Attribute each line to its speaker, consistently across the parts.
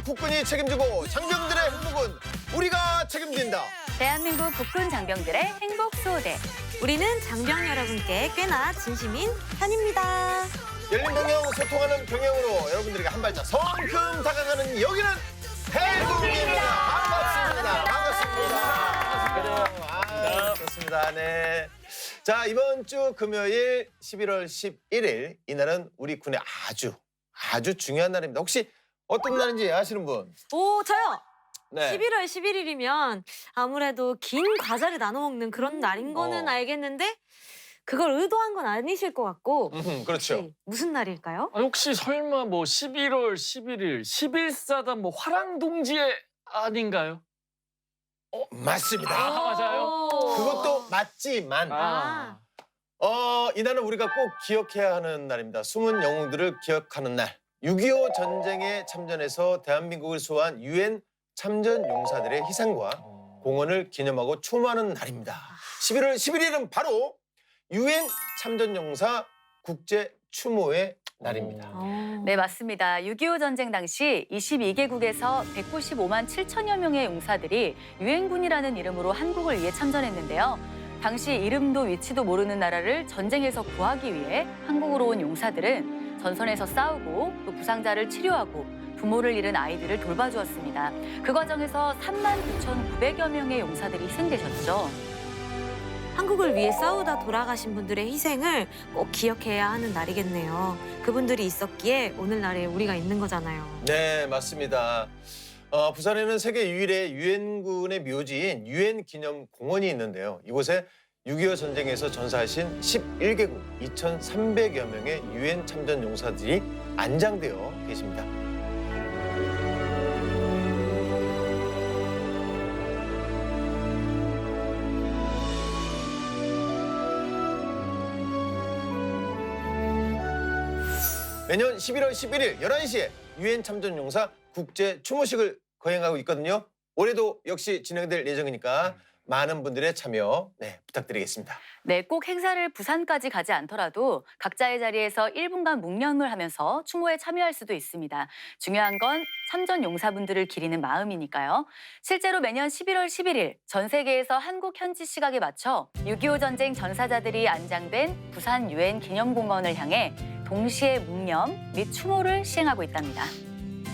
Speaker 1: 국군이 책임지고 장병들의 행복은 우리가 책임진다.
Speaker 2: 대한민국 국군 장병들의 행복 수호대.
Speaker 3: 우리는 장병 여러분께 꽤나 진심인 편입니다.
Speaker 1: 열린 병영, 소통하는 병영으로 여러분들에게 한 발짝 성큼 다가가는 여기는 해군입니다. 반갑습니다. 반갑습니다. 좋습니다. 네. 자, 이번 주 금요일 11월 11일 이날은 우리 군의 아주 중요한 날입니다. 혹시 어떤 날인지 아시는 분?
Speaker 3: 오, 저요.
Speaker 1: 네.
Speaker 3: 11월 11일이면 아무래도 긴 과자를 나눠 먹는 그런 날인 거는 알겠는데 그걸 의도한 건 아니실 것 같고.
Speaker 1: 그렇죠.
Speaker 3: 혹시 무슨 날일까요?
Speaker 4: 아니, 혹시 설마 뭐 11월 11일 11사단 뭐 화랑동지의 아닌가요?
Speaker 1: 맞습니다.
Speaker 4: 맞아요?
Speaker 1: 그것도 맞지만 이날은 우리가 꼭 기억해야 하는 날입니다. 숨은 영웅들을 기억하는 날. 6.25 전쟁에 참전해서 대한민국을 수호한 유엔 참전 용사들의 희생과 공헌을 기념하고 추모하는 날입니다. 11월 11일은 바로 유엔 참전 용사 국제 추모의 날입니다.
Speaker 2: 네, 맞습니다. 6.25 전쟁 당시 22개국에서 195만 7천여 명의 용사들이 유엔군이라는 이름으로 한국을 위해 참전했는데요. 당시 이름도 위치도 모르는 나라를 전쟁에서 구하기 위해 한국으로 온 용사들은 전선에서 싸우고 또 부상자를 치료하고 부모를 잃은 아이들을 돌봐주었습니다. 그 과정에서 39,900여 명의 용사들이 희생되셨죠.
Speaker 3: 한국을 위해 싸우다 돌아가신 분들의 희생을 꼭 기억해야 하는 날이겠네요. 그분들이 있었기에 오늘날에 우리가 있는 거잖아요.
Speaker 1: 네, 맞습니다. 부산에는 세계 유일의 유엔군의 묘지인 유엔 기념 공원이 있는데요. 이곳에 6.25 전쟁에서 전사하신 11개국 2,300여 명의 유엔 참전 용사들이 안장되어 계십니다. 매년 11월 11일 11시에 유엔 참전 용사 국제 추모식을 거행하고 있거든요. 올해도 역시 진행될 예정이니까 많은 분들의 참여 부탁드리겠습니다.
Speaker 2: 네, 꼭 행사를 부산까지 가지 않더라도 각자의 자리에서 1분간 묵념을 하면서 추모에 참여할 수도 있습니다. 중요한 건 참전 용사분들을 기리는 마음이니까요. 실제로 매년 11월 11일 전 세계에서 한국 현지 시각에 맞춰 6.25 전쟁 전사자들이 안장된 부산 유엔 기념공원을 향해 동시에 묵념 및 추모를 시행하고 있답니다.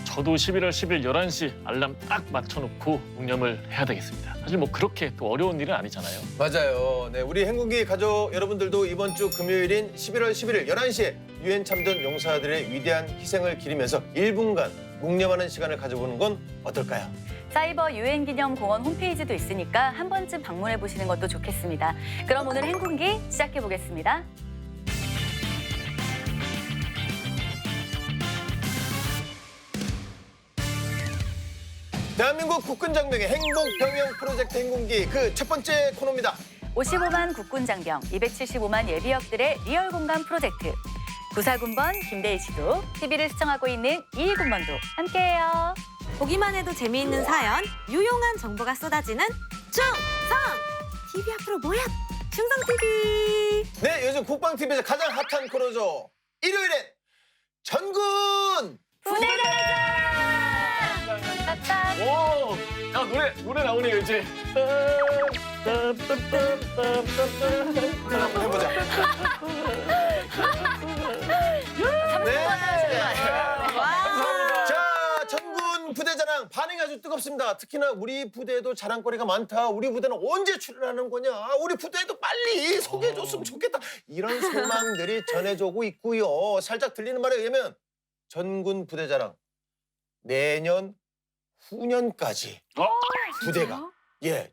Speaker 4: 저도 11월 10일 11시 알람 딱 맞춰놓고 묵념을 해야 되겠습니다. 사실 뭐 그렇게 또 어려운 일은 아니잖아요.
Speaker 1: 맞아요. 네, 우리 행군기 가족 여러분들도 이번 주 금요일인 11월 11일 11시에 유엔 참전 용사들의 위대한 희생을 기리면서 1분간 묵념하는 시간을 가져보는 건 어떨까요?
Speaker 2: 사이버 유엔 기념 공원 홈페이지도 있으니까 한 번쯤 방문해 보시는 것도 좋겠습니다. 그럼 오늘 행군기 시작해 보겠습니다.
Speaker 1: 대한민국 국군 장병의 행복 병영 프로젝트 행군기 그 첫 번째 코너입니다.
Speaker 2: 55만 국군 장병, 275만 예비역들의 리얼 공감 프로젝트. 구사군번 김대희 씨도 TV를 시청하고 있는 21군번도 함께해요.
Speaker 3: 보기만 해도 재미있는 사연, 유용한 정보가 쏟아지는 충성! TV 앞으로 모여! 충성TV!
Speaker 1: 네, 요즘 국방TV에서 가장 핫한 코너죠. 일요일엔 전군!
Speaker 2: 딱딱.
Speaker 4: 오, 야 노래 나오네요 이제.
Speaker 1: 한번 해보자. 네. 자, 전군 부대자랑 반응이 아주 뜨겁습니다. 특히나 우리 부대에도 자랑거리가 많다. 우리 부대는 언제 출연하는 거냐. 우리 부대에도 빨리 소개해줬으면 좋겠다. 이런 소망들이 전해지고 있고요. 살짝 들리는 말에 의하면 전군 부대자랑 내년 후년까지 부대가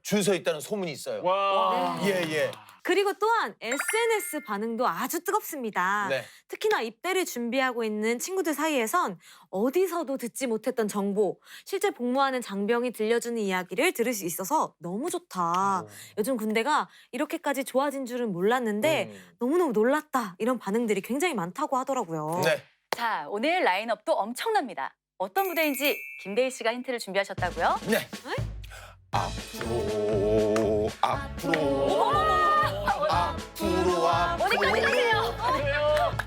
Speaker 1: 줄 서 있다는 소문이 있어요.
Speaker 4: 와.
Speaker 1: 예.
Speaker 3: 그리고 또한 SNS 반응도 아주 뜨겁습니다.
Speaker 1: 네.
Speaker 3: 특히나 입대를 준비하고 있는 친구들 사이에선 어디서도 듣지 못했던 정보, 실제 복무하는 장병이 들려주는 이야기를 들을 수 있어서 너무 좋다. 요즘 군대가 이렇게까지 좋아진 줄은 몰랐는데 너무너무 놀랐다. 이런 반응들이 굉장히 많다고 하더라고요.
Speaker 1: 네.
Speaker 2: 자, 오늘 라인업도 엄청납니다. 어떤 무대인지 김대희 씨가 힌트를 준비하셨다고요?
Speaker 1: 네. 앞으로
Speaker 2: 어디까지 가세요?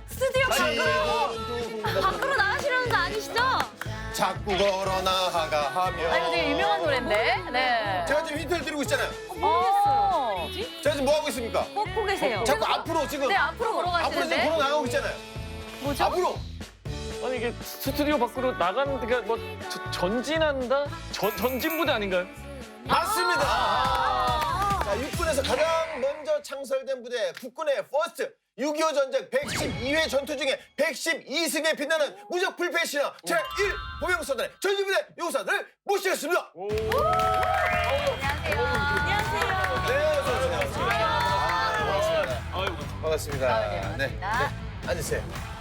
Speaker 2: 스튜디오 밖으로 나가시려는 거 아니시죠?
Speaker 1: 자꾸 걸어 나가가 하며.
Speaker 2: 아, 이거 되게 유명한 노래인데. 네.
Speaker 1: 제가 지금 힌트를 드리고 있잖아요.
Speaker 2: 모르겠어요.
Speaker 1: 제가 지금 뭐 하고 있습니까?
Speaker 3: 뻗고 계세요.
Speaker 1: 자꾸 앞으로 지금
Speaker 2: 네, 앞으로
Speaker 1: 앞으로 지금
Speaker 2: 걸어가시는데.
Speaker 1: 걸어 나가고 있잖아요.
Speaker 2: 뭐죠?
Speaker 1: 앞으로.
Speaker 4: 아니 이게 스튜디오 밖으로 나가는 게 뭐 전진한다? 전진부대 아닌가요?
Speaker 1: 맞습니다. 자, 육군에서 가장 먼저 창설된 부대 국군의 퍼스트 6.25 전쟁 112회 전투 중에 112승에 빛나는 무적 불패의 신화 제1 보병사단의 전진부대 용사들을 모시겠습니다.
Speaker 2: 안녕하세요.
Speaker 1: 네, 어서 오세요. 반갑습니다. 네, 앉으세요.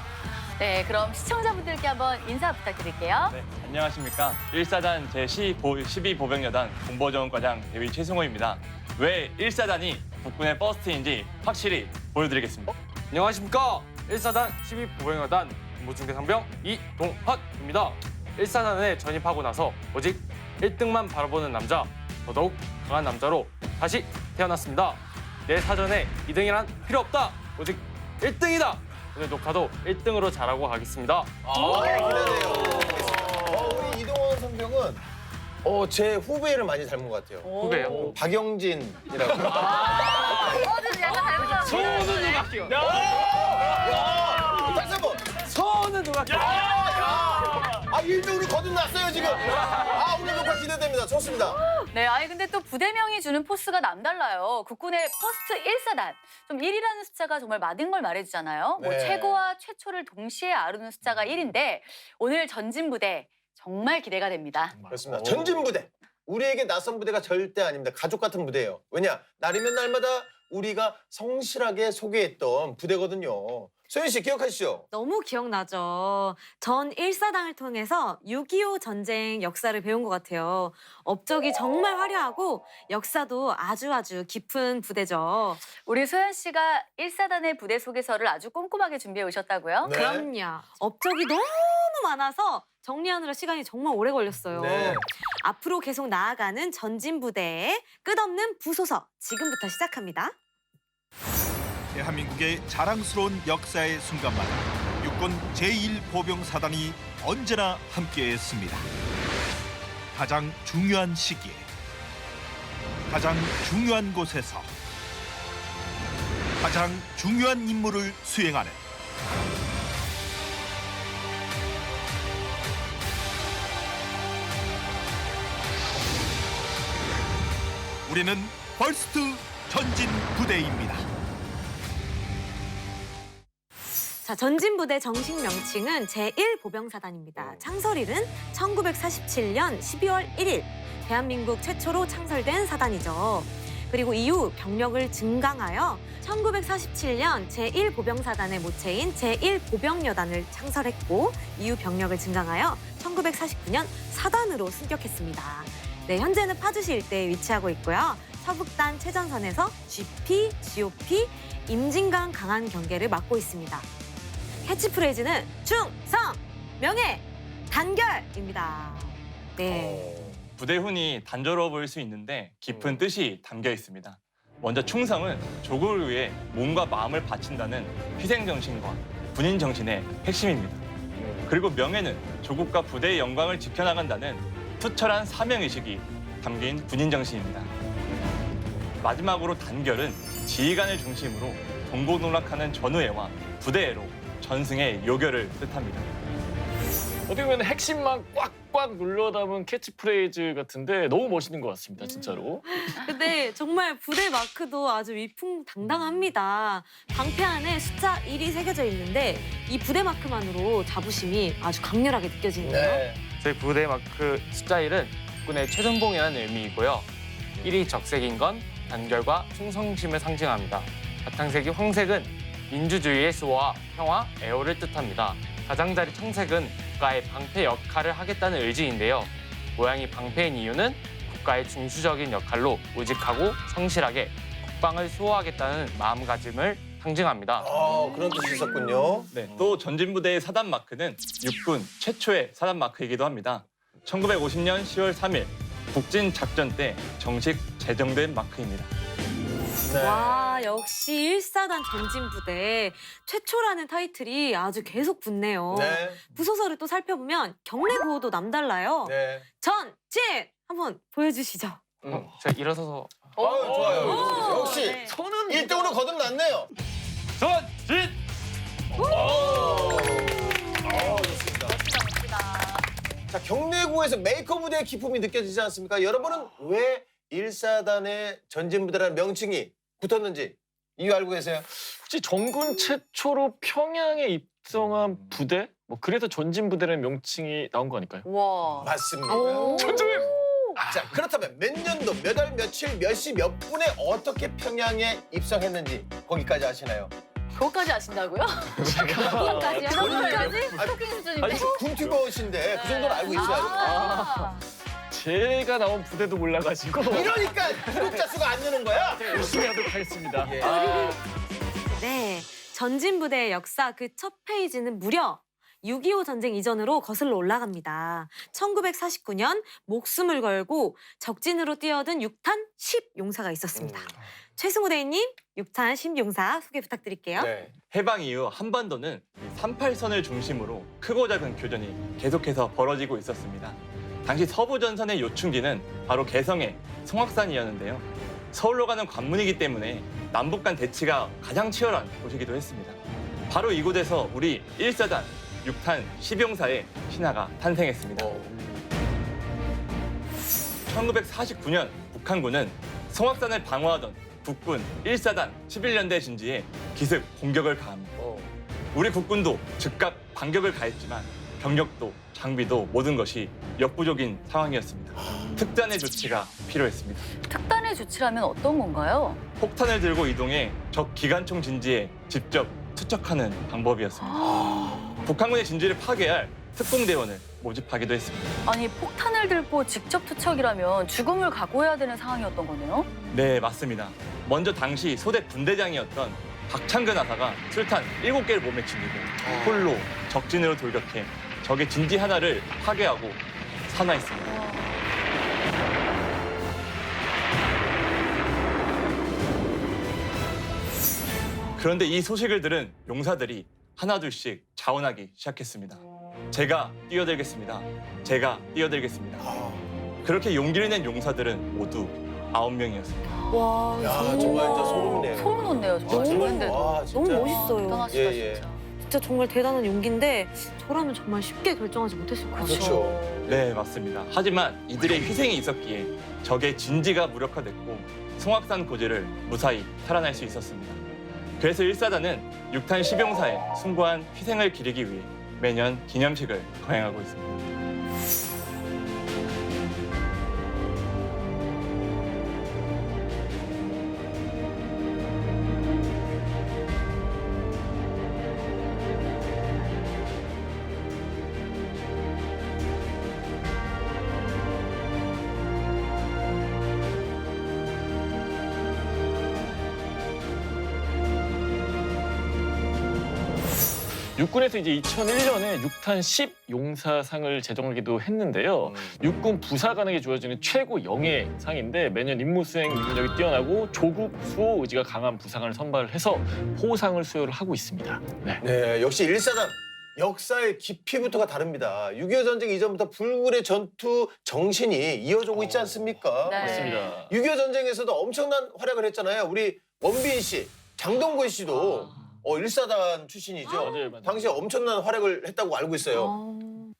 Speaker 2: 네, 그럼 시청자분들께 한번 인사 부탁드릴게요.
Speaker 5: 네, 안녕하십니까. 1사단 제12보병여단 공보정원과장 대위 최승호입니다. 왜 1사단이 국군의 퍼스트인지 확실히 보여드리겠습니다.
Speaker 6: 안녕하십니까. 1사단 12보병여단 공보중대상병 이동헌입니다. 1사단에 전입하고 나서 오직 1등만 바라보는 남자, 더더욱 강한 남자로 다시 태어났습니다. 내 사전에 2등이란 필요 없다. 오직 1등이다. 오늘 녹화도 1등으로 잘하고 가겠습니다.
Speaker 1: 기대돼요. 우리 이동원 선병은 제 후배를 많이 닮은 것 같아요.
Speaker 6: 후배요?
Speaker 1: 박영진이라고.
Speaker 2: 좀 약간 닮으셨어요.
Speaker 6: 손은 누가 끼워?
Speaker 1: 다시 한 번.
Speaker 6: 손은 누가 끼워?
Speaker 1: 아, 1등으로 거듭났어요, 지금. 아, 오늘 녹화 기대됩니다. 좋습니다.
Speaker 2: 네, 아니 근데 또 부대명이 주는 포스가 남달라요. 국군의 퍼스트 1사단. 좀 1이라는 숫자가 정말 많은 걸 말해주잖아요. 뭐
Speaker 1: 네.
Speaker 2: 최고와 최초를 동시에 아우르는 숫자가 1인데 오늘 전진부대 정말 기대가 됩니다.
Speaker 1: 그렇습니다. 전진부대. 우리에게 낯선 부대가 절대 아닙니다. 가족 같은 부대예요. 왜냐? 날이면 날마다 우리가 성실하게 소개했던 부대거든요. 소연 씨 기억하시죠?
Speaker 3: 너무 기억나죠. 전 1사당을 통해서 6.25 전쟁 역사를 배운 것 같아요. 업적이 정말 화려하고 역사도 아주 깊은 부대죠.
Speaker 2: 우리 소연 씨가 1사단의 부대 소개서를 아주 꼼꼼하게 준비해 오셨다고요?
Speaker 1: 네.
Speaker 3: 그럼요. 업적이 너무 많아서 정리하느라 시간이 정말 오래 걸렸어요.
Speaker 1: 네.
Speaker 3: 앞으로 계속 나아가는 전진부대의 끝없는 부소서 지금부터 시작합니다.
Speaker 7: 대한민국의 자랑스러운 역사의 순간만 육군 제1보병사단이 언제나 함께했습니다. 가장 중요한 시기에 가장 중요한 곳에서 가장 중요한 임무를 수행하는 우리는 퍼스트 전진 부대입니다.
Speaker 3: 자, 전진부대 정식 명칭은 제1보병사단입니다. 창설일은 1947년 12월 1일, 대한민국 최초로 창설된 사단이죠. 그리고 이후 병력을 증강하여 1947년 제1보병사단의 모체인 제1보병여단을 창설했고 이후 병력을 증강하여 1949년 사단으로 승격했습니다. 네, 현재는 파주시 일대에 위치하고 있고요. 서북단 최전선에서 GP, GOP, 임진강 강한 경계를 맡고 있습니다. 캐치프레이즈는 충성, 명예, 단결입니다. 네.
Speaker 5: 부대 훈이 단조로워 보일 수 있는데 깊은 뜻이 담겨 있습니다. 먼저 충성은 조국을 위해 몸과 마음을 바친다는 희생 정신과 군인 정신의 핵심입니다. 그리고 명예는 조국과 부대의 영광을 지켜나간다는 투철한 사명의식이 담긴 군인 정신입니다. 마지막으로 단결은 지휘관을 중심으로 동고동락하는 전우애와 부대애로 전승의 요결을 뜻합니다.
Speaker 4: 어떻게 보면 핵심만 꽉꽉 눌러 담은 캐치프레이즈 같은데 너무 멋있는 것 같습니다, 진짜로.
Speaker 3: 근데 정말 부대 마크도 아주 위풍당당합니다. 방패 안에 숫자 1이 새겨져 있는데 이 부대 마크만으로 자부심이 아주 강렬하게 느껴지네요.
Speaker 1: 네.
Speaker 6: 저희 부대 마크 숫자 1은 국군의 최전봉이라는 의미이고요. 1이 적색인 건 단결과 충성심을 상징합니다. 바탕색이 황색은 민주주의의 수호와 평화, 애호를 뜻합니다. 가장자리 청색은 국가의 방패 역할을 하겠다는 의지인데요. 모양이 방패인 이유는 국가의 중추적인 역할로 우직하고 성실하게 국방을 수호하겠다는 마음가짐을 상징합니다.
Speaker 1: 그런 뜻이 있었군요.
Speaker 5: 네, 또 전진부대의 사단 마크는 육군 최초의 사단 마크이기도 합니다. 1950년 10월 3일 국진 작전 때 정식 제정된 마크입니다.
Speaker 1: 네.
Speaker 3: 와, 역시 1사단 전진부대 최초라는 타이틀이 아주 계속 붙네요.
Speaker 1: 네.
Speaker 3: 부소서를 또 살펴보면 경례 구호도 남달라요.
Speaker 1: 네.
Speaker 3: 전진! 한번 보여주시죠.
Speaker 6: 제가 일어서서
Speaker 1: 좋아요.
Speaker 3: 오,
Speaker 1: 역시
Speaker 3: 네.
Speaker 4: 손은
Speaker 1: 1등으로 거듭났네요.
Speaker 4: 전진.
Speaker 1: 좋습니다. 자, 경례구에서 메이커 무대의 기품이 느껴지지 않습니까? 여러분은 왜 1사단의 전진부대라는 명칭이 붙었는지 이유 알고 계세요?
Speaker 4: 혹시 전군 최초로 평양에 입성한 부대? 뭐 그래서 전진부대라는 명칭이 나온 거 아닐까요?
Speaker 2: 와.
Speaker 1: 맞습니다.
Speaker 3: 오.
Speaker 4: 전진!
Speaker 1: 자, 그렇다면 몇 년도, 몇 월, 며칠, 몇 시, 몇 분에 어떻게 평양에 입성했는지 거기까지 아시나요?
Speaker 2: 그거까지 아신다고요?
Speaker 3: 그거까지요? 그거까지?
Speaker 2: 스토킹 수준인데.
Speaker 1: 아니, 군튜버신데 그 정도는 알고 있어야죠.
Speaker 2: 아.
Speaker 4: 제가 나온 부대도 몰라가지고
Speaker 1: 이러니까 구독자 수가 안 느는 거야.
Speaker 4: 열심히 하도록 하겠습니다.
Speaker 1: 예.
Speaker 3: 네, 전진부대의 역사 그 첫 페이지는 무려 6.25 전쟁 이전으로 거슬러 올라갑니다. 1949년 목숨을 걸고 적진으로 뛰어든 6탄 10용사가 있었습니다. 최승우 대위님, 6탄 10용사 소개 부탁드릴게요.
Speaker 1: 네.
Speaker 5: 해방 이후 한반도는 38선을 중심으로 크고 작은 교전이 계속해서 벌어지고 있었습니다. 당시 서부 전선의 요충지는 바로 개성의 송악산이었는데요. 서울로 가는 관문이기 때문에 남북 간 대치가 가장 치열한 곳이기도 했습니다. 바로 이곳에서 우리 1사단 6탄 10용사의 신화가 탄생했습니다. 1949년 북한군은 송악산을 방어하던 국군 1사단 11년대 진지에 기습 공격을 가합니다. 우리 국군도 즉각 반격을 가했지만 병력도 장비도 모든 것이 역부족인 상황이었습니다. 특단의 조치가 필요했습니다.
Speaker 2: 특단의 조치라면 어떤 건가요?
Speaker 5: 폭탄을 들고 이동해 적 기관총 진지에 직접 투척하는 방법이었습니다. 북한군의 진지를 파괴할 특공대원을 모집하기도 했습니다.
Speaker 2: 아니 폭탄을 들고 직접 투척이라면 죽음을 각오해야 되는 상황이었던 거네요?
Speaker 5: 네, 맞습니다. 먼저 당시 소대 분대장이었던 박창근 하사가 술탄 7개를 몸에 지니고 홀로 적진으로 돌격해 적의 진지 하나를 파괴하고 산화했습니다. 그런데 이 소식을 들은 용사들이 하나둘씩 자원하기 시작했습니다. 제가 뛰어들겠습니다. 제가 뛰어들겠습니다. 그렇게 용기를 낸 용사들은 모두 9명이었습니다.
Speaker 3: 와,
Speaker 1: 야, 정말 진짜 소름이네요.
Speaker 2: 소름 돋네요.
Speaker 1: 아,
Speaker 2: 정말
Speaker 1: 와, 진짜.
Speaker 3: 너무 멋있어요.
Speaker 2: 대단하시다
Speaker 1: 예, 예.
Speaker 2: 진짜.
Speaker 3: 진짜 정말 대단한 용기인데 저라면 정말 쉽게 결정하지 못했을 것 같아요.
Speaker 1: 그렇죠.
Speaker 5: 네, 맞습니다. 하지만 이들의 희생이 있었기에 적의 진지가 무력화됐고 송악산 고지를 무사히 탈환할 수 있었습니다. 그래서 1사단은 6탄 10용사의 숭고한 희생을 기리기 위해 매년 기념식을 거행하고 있습니다.
Speaker 4: 육군에서 이제 2001년에 6탄 10용사상을 제정하기도 했는데요. 육군 부사관에게 주어지는 최고 영예상인데 매년 임무 수행 능력이 뛰어나고 조국 수호 의지가 강한 부사관을 선발을 해서 포상을 수여를 하고 있습니다. 네.
Speaker 1: 네, 역시 1사단 역사의 깊이부터가 다릅니다. 6.25 전쟁 이전부터 불굴의 전투 정신이 이어지고 있지 않습니까?
Speaker 2: 네.
Speaker 4: 맞습니다.
Speaker 1: 6.25 전쟁에서도 엄청난 활약을 했잖아요. 우리 원빈 씨, 장동건 씨도 1사단 출신이죠.
Speaker 4: 맞아요, 맞아요.
Speaker 1: 당시에 엄청난 활약을 했다고 알고 있어요.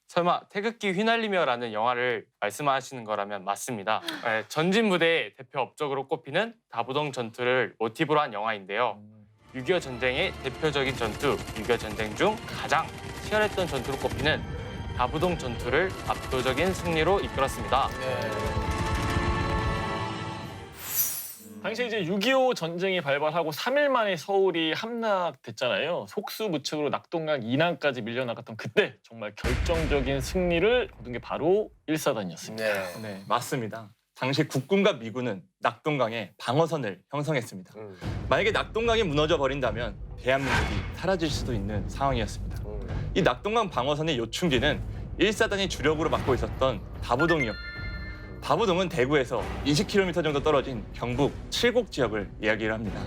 Speaker 6: 설마 태극기 휘날리며라는 영화를 말씀하시는 거라면 맞습니다. 네, 전진부대의 대표 업적으로 꼽히는 다부동 전투를 모티브로 한 영화인데요. 6.25 전쟁의 대표적인 전투, 6.25 전쟁 중 가장 치열했던 전투로 꼽히는 다부동 전투를 압도적인 승리로 이끌었습니다.
Speaker 4: 당시 이제 6.25 전쟁이 발발하고 3일 만에 서울이 함락됐잖아요. 속수무책으로 낙동강 이남까지 밀려나갔던 그때 정말 결정적인 승리를 거둔 게 바로 1사단이었습니다.
Speaker 5: 네, 맞습니다. 당시 국군과 미군은 낙동강에 방어선을 형성했습니다. 만약에 낙동강이 무너져 버린다면 대한민국이 사라질 수도 있는 상황이었습니다. 이 낙동강 방어선의 요충지는 1사단이 주력으로 맡고 있었던 다부동이었고 다부동은 대구에서 20km 정도 떨어진 경북 칠곡 지역을 이야기를 합니다.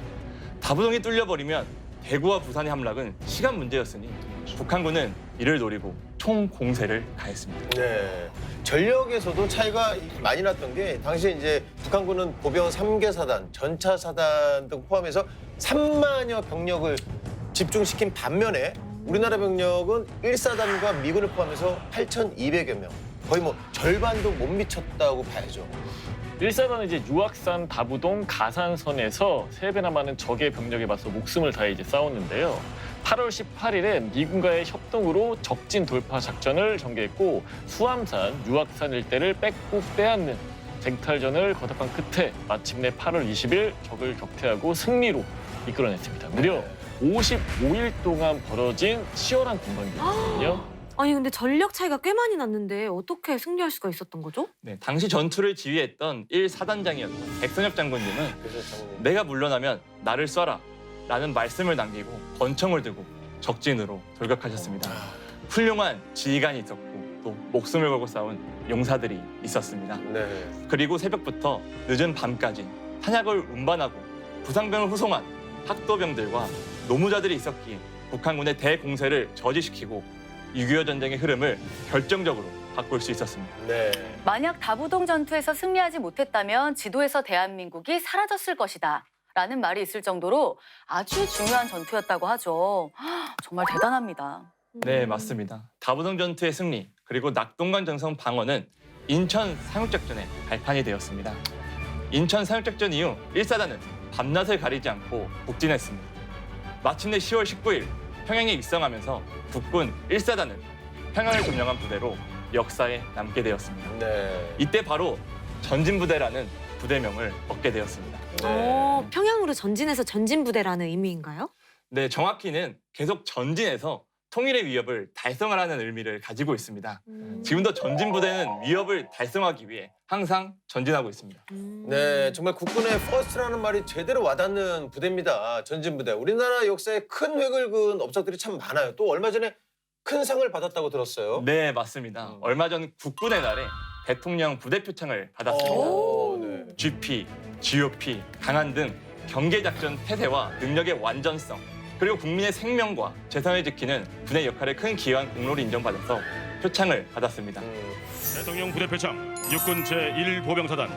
Speaker 5: 다부동이 뚫려버리면 대구와 부산의 함락은 시간 문제였으니 북한군은 이를 노리고 총 공세를 가했습니다.
Speaker 1: 네. 전력에서도 차이가 많이 났던 게 당시에 이제 북한군은 보병 3개 사단, 전차 사단 등 포함해서 3만여 병력을 집중시킨 반면에 우리나라 병력은 1사단과 미군을 포함해서 8,200여 명. 거의 뭐 절반도 못 미쳤다고 봐야죠.
Speaker 4: 1사단은 이제 유악산, 다부동, 가산선에서 3배나 많은 적의 병력에 맞서 목숨을 다해 이제 싸웠는데요. 8월 18일에 미군과의 협동으로 적진 돌파 작전을 전개했고 수암산, 유악산 일대를 뺏고 빼앗는 쟁탈전을 거듭한 끝에 마침내 8월 20일 적을 격퇴하고 승리로 이끌어냈습니다. 무려 55일 동안 벌어진 치열한 공방이었거든요.
Speaker 3: 아니 근데 전력 차이가 꽤 많이 났는데 어떻게 승리할 수가 있었던 거죠?
Speaker 5: 네, 당시 전투를 지휘했던 1사단장이었던 백선엽 장군님은 내가 물러나면 나를 쏴라 라는 말씀을 남기고 권총을 들고 적진으로 돌격하셨습니다. 훌륭한 지휘관이 있었고 또 목숨을 걸고 싸운 용사들이 있었습니다.
Speaker 1: 네.
Speaker 5: 그리고 새벽부터 늦은 밤까지 탄약을 운반하고 부상병을 후송한 학도병들과 노무자들이 있었기에 북한군의 대공세를 저지시키고 6.25 전쟁의 흐름을 결정적으로 바꿀 수 있었습니다.
Speaker 1: 네.
Speaker 2: 만약 다부동 전투에서 승리하지 못했다면 지도에서 대한민국이 사라졌을 것이다. 라는 말이 있을 정도로 아주 중요한 전투였다고 하죠. 정말 대단합니다.
Speaker 5: 네, 맞습니다. 다부동 전투의 승리 그리고 낙동강 전선 방어는 인천 상륙작전의 발판이 되었습니다. 인천 상륙작전 이후 1사단은 밤낮을 가리지 않고 북진했습니다. 마침내 10월 19일 평양에 입성하면서 국군 1사단은 평양을 점령한 부대로 역사에 남게 되었습니다.
Speaker 1: 네.
Speaker 5: 이때 바로 전진부대라는 부대명을 얻게 되었습니다.
Speaker 1: 네.
Speaker 3: 평양으로 전진해서 전진부대라는 의미인가요?
Speaker 5: 네, 정확히는 계속 전진해서 통일의 위협을 달성하라는 의미를 가지고 있습니다. 지금도 전진부대는 위협을 달성하기 위해 항상 전진하고 있습니다.
Speaker 1: 네, 정말 국군의 퍼스트라는 말이 제대로 와닿는 부대입니다. 전진부대. 우리나라 역사에 큰 획을 그은 업적들이 참 많아요. 또 얼마 전에 큰 상을 받았다고 들었어요.
Speaker 5: 네, 맞습니다. 얼마 전 국군의 날에 대통령 부대표창을 받았습니다.
Speaker 1: 오, 네.
Speaker 5: GP, GOP, 강한 등 경계작전 태세와 능력의 완전성 그리고 국민의 생명과 재산을 지키는 군의 역할에 큰 기여한 공로를 인정받아서 표창을 받았습니다.
Speaker 8: 대통령 부대표창 육군 제1보병사단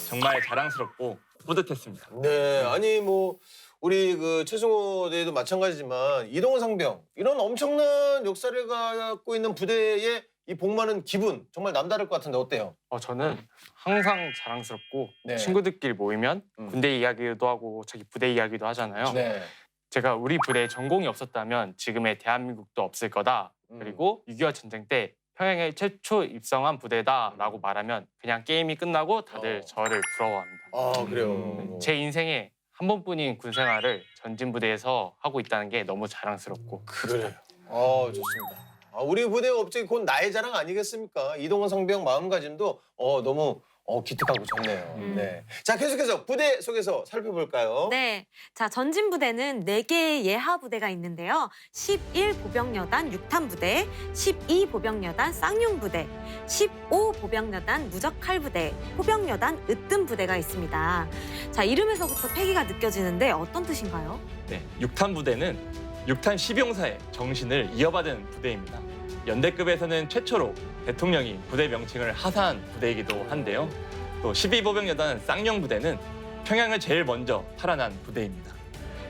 Speaker 5: 정말 자랑스럽고 뿌듯했습니다.
Speaker 1: 네, 아니 뭐 우리 그 최승호 대회도 마찬가지지만 이동훈 상병 이런 엄청난 역사를 갖고 있는 부대에 이 복무하는 기분 정말 남다를 것 같은데 어때요?
Speaker 6: 저는 항상 자랑스럽고
Speaker 1: 네.
Speaker 6: 친구들끼리 모이면 군대 이야기도 하고 자기 부대 이야기도 하잖아요.
Speaker 1: 네.
Speaker 6: 제가 우리 부대에 전공이 없었다면 지금의 대한민국도 없을 거다. 그리고 6.25 전쟁 때 평양에 최초 입성한 부대다라고 말하면 그냥 게임이 끝나고 다들 저를 부러워합니다.
Speaker 1: 아 그래요.
Speaker 6: 제 인생에 한 번뿐인 군 생활을 전진 부대에서 하고 있다는 게 너무 자랑스럽고
Speaker 1: 그래요. 좋습니다. 우리 부대 업적이 곧 나의 자랑 아니겠습니까? 이동훈 상병 마음가짐도 너무 기특하고 좋네요. 네. 자 계속해서 부대 속에서 살펴볼까요?
Speaker 3: 네. 자, 전진부대는 4개의 예하 부대가 있는데요. 11보병여단 6탄부대, 12보병여단 쌍용부대, 15보병여단 무적칼부대, 포병여단 으뜸부대가 있습니다. 자, 이름에서부터 패기가 느껴지는데 어떤 뜻인가요?
Speaker 5: 네, 6탄 부대는 6탄 10용사의 정신을 이어받은 부대입니다. 연대급에서는 최초로 대통령이 부대 명칭을 하사한 부대이기도 한데요. 또 12보병여단 쌍용부대는 평양을 제일 먼저 탈환한 부대입니다.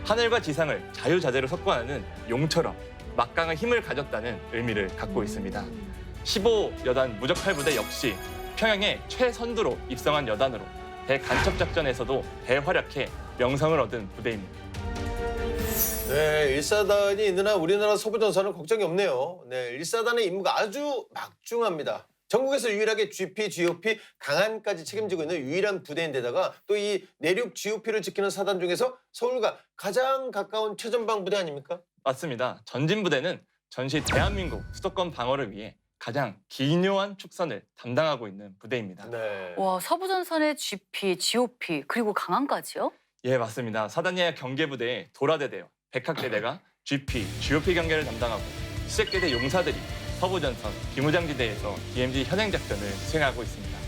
Speaker 5: 하늘과 지상을 자유자재로 석권하는 용처럼 막강한 힘을 가졌다는 의미를 갖고 있습니다. 15여단 무적칼부대 역시 평양의 최선두로 입성한 여단으로 대간첩작전에서도 대활약해 명성을 얻은 부대입니다.
Speaker 1: 네, 1사단이 있는 한 우리나라 서부전선은 걱정이 없네요. 네, 1사단의 임무가 아주 막중합니다. 전국에서 유일하게 GP, GOP, 강한까지 책임지고 있는 유일한 부대인데다가 또 이 내륙 GOP를 지키는 사단 중에서 서울과 가장 가까운 최전방 부대 아닙니까?
Speaker 5: 맞습니다. 전진부대는 전시 대한민국 수도권 방어를 위해 가장 기묘한 축선을 담당하고 있는 부대입니다.
Speaker 1: 네.
Speaker 2: 와, 서부전선의 GP, GOP, 그리고 강한까지요?
Speaker 5: 예, 맞습니다. 사단예하 경계부대의 도라대대요. 백학대대가 GP, GOP 경계를 담당하고 수색계대 용사들이 서부전선, 비무장지대에서 DMZ 현행작전을 수행하고 있습니다.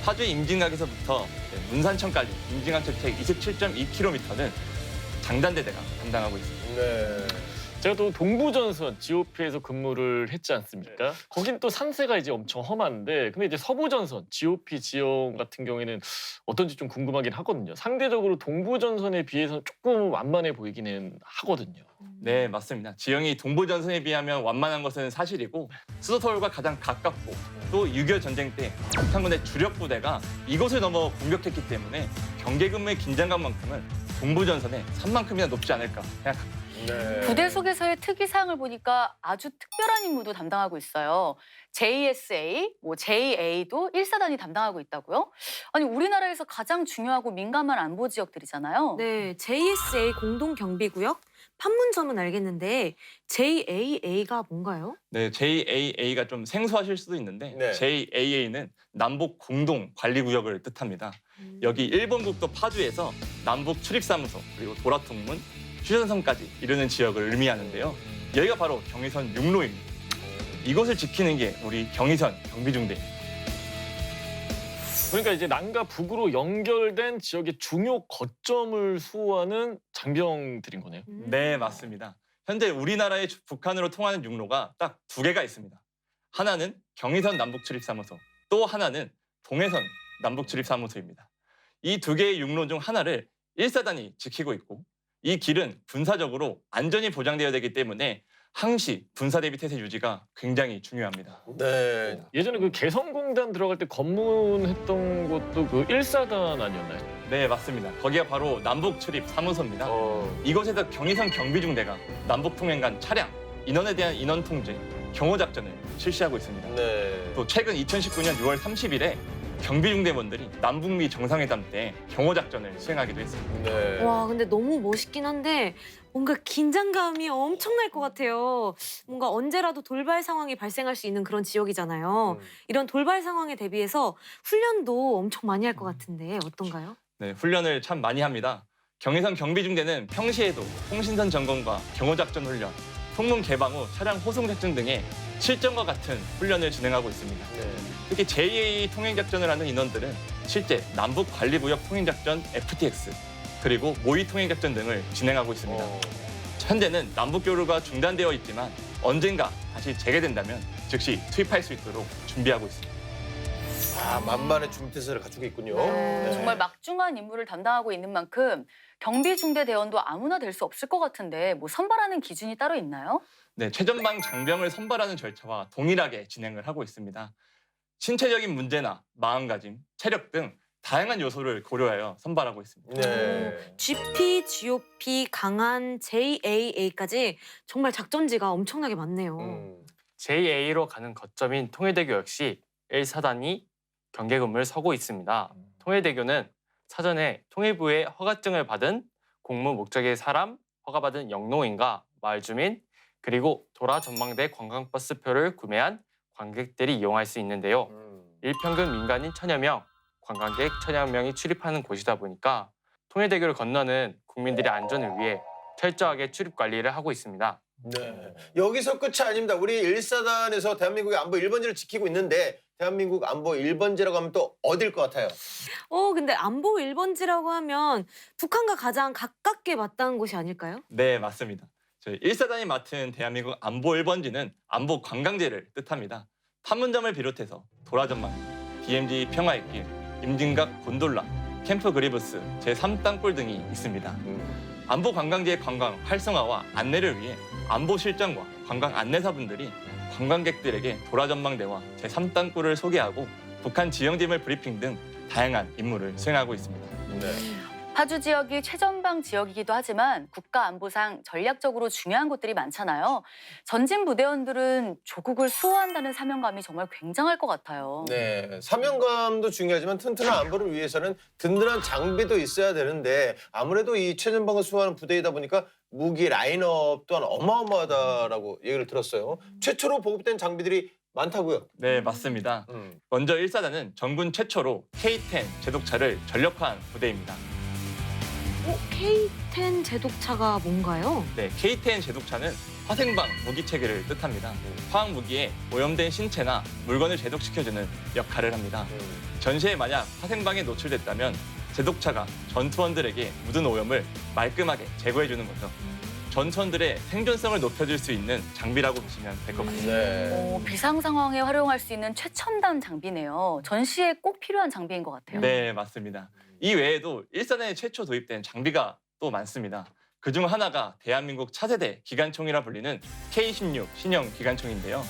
Speaker 5: 파주 임진각에서부터 문산천까지 임진각 저택 27.2km는 장단대대가 담당하고 있습니다.
Speaker 1: 네.
Speaker 4: 제가 또 동부전선 GOP에서 근무를 했지 않습니까? 거긴 또 산세가 이제 엄청 험한데, 근데 이제 서부전선 GOP 지형 같은 경우에는 어떤지 좀 궁금하긴 하거든요. 상대적으로 동부전선에 비해서 조금 완만해 보이기는 하거든요.
Speaker 5: 네, 맞습니다. 지형이 동부전선에 비하면 완만한 것은 사실이고 수도 서울과 가장 가깝고 또 6.25 전쟁 때 북한군의 주력 부대가 이곳을 넘어 공격했기 때문에 경계 근무의 긴장감만큼은 동부전선의 산만큼이나 높지 않을까 생각합니다.
Speaker 1: 네.
Speaker 2: 부대 속에서의 특이사항을 보니까 아주 특별한 임무도 담당하고 있어요. JSA, JA도 1사단이 담당하고 있다고요? 아니 우리나라에서 가장 중요하고 민감한 안보 지역들이잖아요.
Speaker 3: 네, JSA 공동경비구역 판문점은 알겠는데 JAA가 뭔가요?
Speaker 5: 네, JAA가 좀 생소하실 수도 있는데
Speaker 1: 네.
Speaker 5: JAA는 남북 공동 관리 구역을 뜻합니다. 여기 일본 국도 파주에서 남북 출입사무소 그리고 도라통문, 휴전선까지 이르는 지역을 의미하는데요. 여기가 바로 경의선 육로입니다. 이곳을 지키는 게 우리 경의선 경비중대입니다.
Speaker 4: 그러니까 이제 남과 북으로 연결된 지역의 중요 거점을 수호하는 장병들인 거네요.
Speaker 5: 네, 맞습니다. 현재 우리나라의 북한으로 통하는 육로가 딱 2개가 있습니다. 하나는 경의선 남북출입사무소, 또 하나는 동해선 남북출입사무소입니다. 이 2개의 육로 중 하나를 1사단이 지키고 있고 이 길은 군사적으로 안전이 보장되어야 되기 때문에 항시 군사 대비 태세 유지가 굉장히 중요합니다.
Speaker 1: 네.
Speaker 4: 예전에 그 개성공단 들어갈 때 검문했던 곳도 그 1사단 아니었나요?
Speaker 5: 네, 맞습니다. 거기가 바로 남북출입사무소입니다. 이곳에서 경의선 경비중대가 남북통행 간 차량, 인원에 대한 인원 통제, 경호작전을 실시하고 있습니다.
Speaker 1: 네.
Speaker 5: 또 최근 2019년 6월 30일에 경비중대원들이 남북미 정상회담 때 경호작전을 수행하기도 했습니다.
Speaker 1: 네.
Speaker 3: 와, 근데 너무 멋있긴 한데 뭔가 긴장감이 엄청날 것 같아요. 뭔가 언제라도 돌발 상황이 발생할 수 있는 그런 지역이잖아요. 이런 돌발 상황에 대비해서 훈련도 엄청 많이 할 것 같은데 어떤가요?
Speaker 5: 네, 훈련을 참 많이 합니다. 경의선 경비중대는 평시에도 통신선 점검과 경호작전 훈련, 통문 개방 후 차량 호송작전 등의 실전과 같은 훈련을 진행하고 있습니다.
Speaker 1: 네.
Speaker 5: 특히 JA 통행작전을 하는 인원들은 실제 남북관리구역 통행작전 FTX 그리고 모의 통행작전 등을 진행하고 있습니다. 현재는 남북교류가 중단되어 있지만 언젠가 다시 재개된다면 즉시 투입할 수 있도록 준비하고 있습니다.
Speaker 1: 아, 만만의 중태세를 갖추고 있군요.
Speaker 2: 네, 정말 막중한 임무를 담당하고 있는 만큼 경비중대 대원도 아무나 될 수 없을 것 같은데 뭐 선발하는 기준이 따로 있나요?
Speaker 5: 네, 최전방 장병을 선발하는 절차와 동일하게 진행을 하고 있습니다. 신체적인 문제나 마음가짐, 체력 등 다양한 요소를 고려하여 선발하고 있습니다.
Speaker 1: 네.
Speaker 3: GP, GOP, 강한, JAA까지 정말 작전지가 엄청나게 많네요.
Speaker 6: JA로 가는 거점인 통일대교 역시 1사단이 경계 근무를 서고 있습니다. 통일대교는 사전에 통일부의 허가증을 받은 공무 목적의 사람, 허가받은 영농인과 마을 주민, 그리고 도라 전망대 관광버스표를 구매한 관객들이 이용할 수 있는데요. 일평균 민간인 1000여 명, 관광객 1000여 명이 출입하는 곳이다 보니까 통일대교를 건너는 국민들의 안전을 위해 철저하게 출입 관리를 하고 있습니다.
Speaker 1: 네. 여기서 끝이 아닙니다. 우리 1사단에서 대한민국의 안보 1번지를 지키고 있는데 대한민국 안보 1번지라고 하면 또 어딜 것 같아요?
Speaker 3: 근데 안보 1번지라고 하면 북한과 가장 가깝게 맞닿은 곳이 아닐까요?
Speaker 5: 네, 맞습니다. 저희 1사단이 맡은 대한민국 안보 1번지는 안보 관광지를 뜻합니다. 판문점을 비롯해서 도라전망, DMZ 평화의 길, 임진각 곤돌라, 캠프 그리브스, 제3땅굴 등이 있습니다. 안보 관광지의 관광 활성화와 안내를 위해 안보 실장과 관광 안내사분들이 관광객들에게 도라전망대와 제3땅굴을 소개하고 북한 지형지물 브리핑 등 다양한 임무를 수행하고 있습니다.
Speaker 1: 네.
Speaker 2: 파주 지역이 최전방 지역이기도 하지만 국가 안보상 전략적으로 중요한 곳들이 많잖아요. 전진 부대원들은 조국을 수호한다는 사명감이 정말 굉장할 것 같아요.
Speaker 1: 네. 사명감도 중요하지만 튼튼한 안보를 위해서는 든든한 장비도 있어야 되는데 아무래도 이 최전방을 수호하는 부대이다 보니까 무기 라인업 또한 어마어마하다라고 얘기를 들었어요. 최초로 보급된 장비들이 많다고요?
Speaker 5: 네, 맞습니다. 먼저 1사단은 전군 최초로 K-10 제독차를 전력화한 부대입니다.
Speaker 3: K10 제독차가 뭔가요?
Speaker 5: 네, K10 제독차는 화생방 무기 체계를 뜻합니다. 화학 무기에 오염된 신체나 물건을 제독시켜주는 역할을 합니다. 전시에 만약 화생방에 노출됐다면 제독차가 전투원들에게 묻은 오염을 말끔하게 제거해주는 거죠. 전투원들의 생존성을 높여줄 수 있는 장비라고 보시면 될 것 같습니다.
Speaker 1: 네.
Speaker 2: 비상 상황에 활용할 수 있는 최첨단 장비네요. 전시에 꼭 필요한 장비인 것 같아요.
Speaker 5: 네, 맞습니다. 이 외에도 일사단에 최초 도입된 장비가 또 많습니다. 그중 하나가 대한민국 차세대 기관총이라 불리는 K16 신형 기관총인데요.